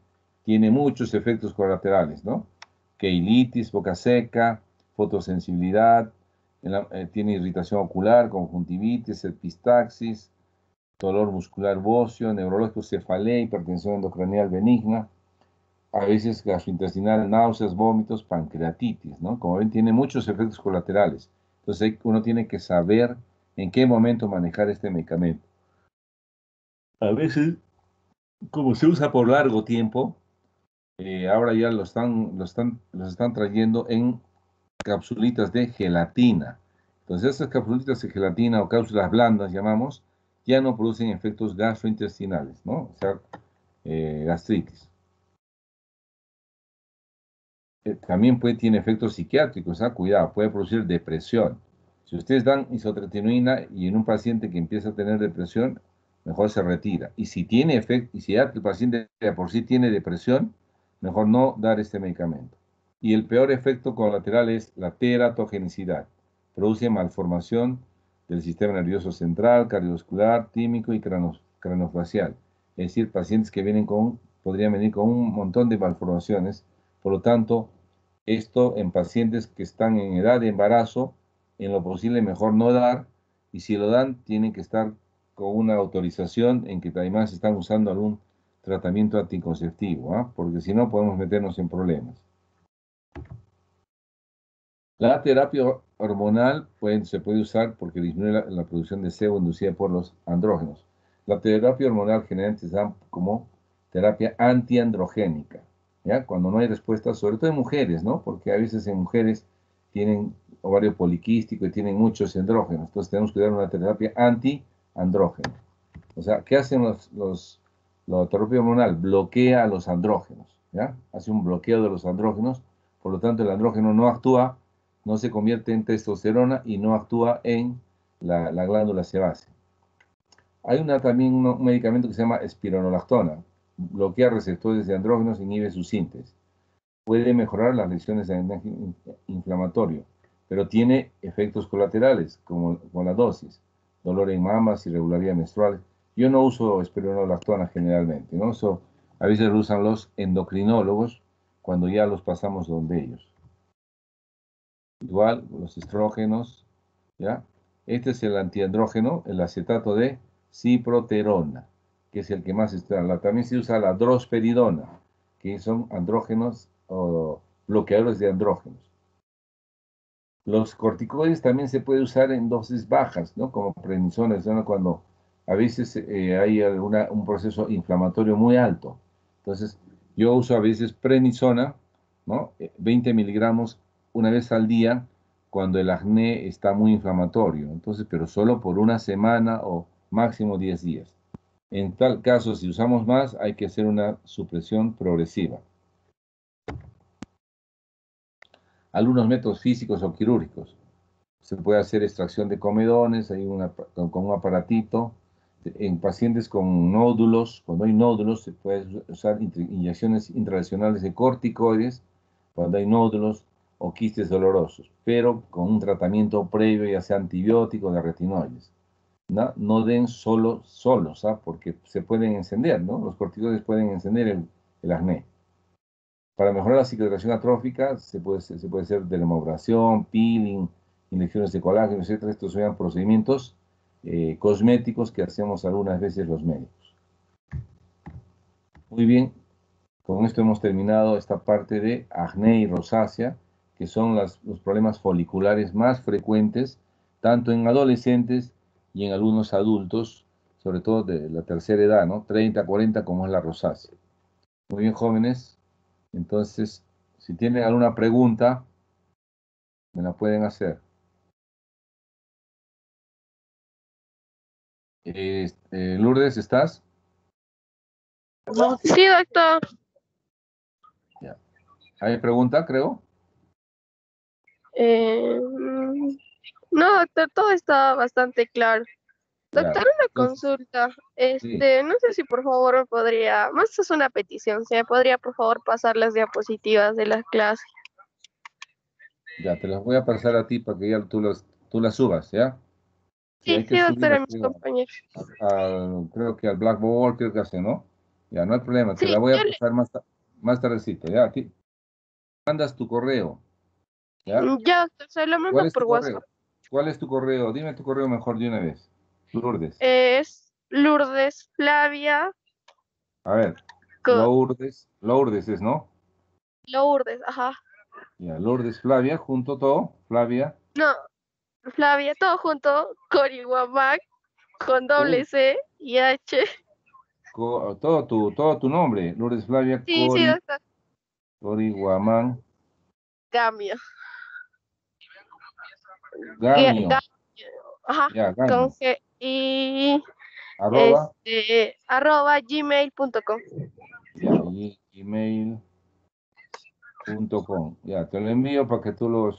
tiene muchos efectos colaterales, ¿no? Queilitis, boca seca, fotosensibilidad, tiene irritación ocular, conjuntivitis, epistaxis, dolor muscular óseo, neurológico, cefalea, hipertensión endocranial benigna, a veces gastrointestinal, náuseas, vómitos, pancreatitis, ¿no? Como ven, tiene muchos efectos colaterales. Entonces uno tiene que saber en qué momento manejar este medicamento. A veces, como se usa por largo tiempo, ahora ya los están trayendo en capsulitas de gelatina. Entonces estas capsulitas de gelatina o cápsulas blandas, llamamos, ya no producen efectos gastrointestinales, ¿no? O sea, gastritis. También tiene efectos psiquiátricos, cuidado, puede producir depresión. Si ustedes dan isotretinoína y en un paciente que empieza a tener depresión, mejor se retira. Y si tiene efecto, y si ya el paciente de por sí tiene depresión, mejor no dar este medicamento. Y el peor efecto colateral es la teratogenicidad. Produce malformación del sistema nervioso central, cardiovascular, tímico y craneofacial. Es decir, pacientes que podrían venir con un montón de malformaciones. Por lo tanto, esto en pacientes que están en edad de embarazo, en lo posible mejor no dar, y si lo dan, tienen que estar con una autorización en que además están usando algún tratamiento anticonceptivo, porque si no podemos meternos en problemas. La terapia hormonal se puede usar porque disminuye la producción de sebo inducida por los andrógenos. La terapia hormonal generalmente se da como terapia antiandrogénica, ¿ya? Cuando no hay respuesta, sobre todo en mujeres, ¿no? Porque a veces en mujeres tienen ovario poliquístico y tienen muchos andrógenos. Entonces tenemos que dar una terapia antiandrógena. O sea, ¿qué hacen la terapia hormonal? Bloquea a los andrógenos, ¿ya? Hace un bloqueo de los andrógenos, por lo tanto el andrógeno no actúa, no se convierte en testosterona y no actúa en la glándula sebácea. Hay también un medicamento que se llama espironolactona. Bloquea receptores de andrógenos e inhibe su síntesis. Puede mejorar las lesiones de inflamatorio, pero tiene efectos colaterales, como con la dosis. Dolor en mamas, irregularidad menstrual. Yo no uso espironolactona generalmente, ¿no? A veces lo usan los endocrinólogos cuando ya los pasamos donde ellos. Igual, los estrógenos, ¿ya? Este es el antiandrógeno, el acetato de ciproterona, que es el que más está. También se usa la drosperidona, que son andrógenos o bloqueadores de andrógenos. Los corticoides también se puede usar en dosis bajas, ¿no? Como prednisona, ¿no? Cuando a veces hay un proceso inflamatorio muy alto. Entonces, yo uso a veces prednisona ¿no? 20 miligramos una vez al día cuando el acné está muy inflamatorio. Entonces, pero solo por una semana o máximo 10 días. En tal caso, si usamos más, hay que hacer una supresión progresiva. Algunos métodos físicos o quirúrgicos. Se puede hacer extracción de comedones, con un aparatito. En pacientes con nódulos, cuando hay nódulos, se puede usar inyecciones intralesionales de corticoides, cuando hay nódulos o quistes dolorosos, pero con un tratamiento previo, ya sea antibiótico de retinoides. No den solos, ¿ah? Porque se pueden encender, ¿no? Los corticoides pueden encender el acné. Para mejorar la cicatrización atrófica se puede hacer dermoabrasión, peeling, inyecciones de colágeno, etc. Estos son procedimientos cosméticos que hacemos algunas veces los médicos. Muy bien, con esto hemos terminado esta parte de acné y rosácea, que son los problemas foliculares más frecuentes, tanto en adolescentes y en algunos adultos, sobre todo de la tercera edad, ¿no? 30, 40, como es la rosácea. Muy bien, jóvenes. Entonces, si tienen alguna pregunta, me la pueden hacer. Lourdes, ¿estás? Sí, doctor. Ya. ¿Hay pregunta, creo? No, doctor, todo está bastante claro. Ya. Doctor, una Entonces, consulta. sí, No sé si por favor me podría, más es una petición, ¿se me podría por favor pasar las diapositivas de la clase? ya, te las voy a pasar a ti para que ya tú las subas, ¿ya? Sí, Sí, hay que sí, doctor, a subirlas, mis creo, compañeros. creo que al Blackboard, creo que hace, ¿no? Ya, no hay problema, te Sí, la voy a pasar más tardecito, ¿ya? Aquí mandas tu correo, ¿ya? ya, doctor, se lo mando ¿Cuál es por tu WhatsApp. correo? ¿Cuál es tu correo? Dime tu correo mejor de una vez. Lourdes. Es Lourdes Flavia, A ver, con Lourdes es, ¿no? Lourdes, ajá. Ya, Lourdes Flavia, junto todo, Flavia. No, Flavia, todo junto, Corihuamac, con Uy, doble C y H. todo tu nombre, Lourdes Flavia Sí, sí, doctor. Cori Guamán, Cambio. Gamio, Ajá, ya, con Gamio, G y arroba, arroba gmail.com. ya, y gmail.com, ya, te lo envío para que tú lo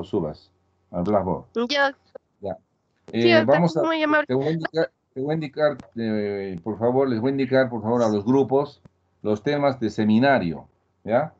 subas al Blackboard, Ya, ya. sí, doctor, Vamos a, muy amable. te voy a indicar, por favor, les voy a indicar, por favor, a los grupos, los temas de seminario, ¿ya?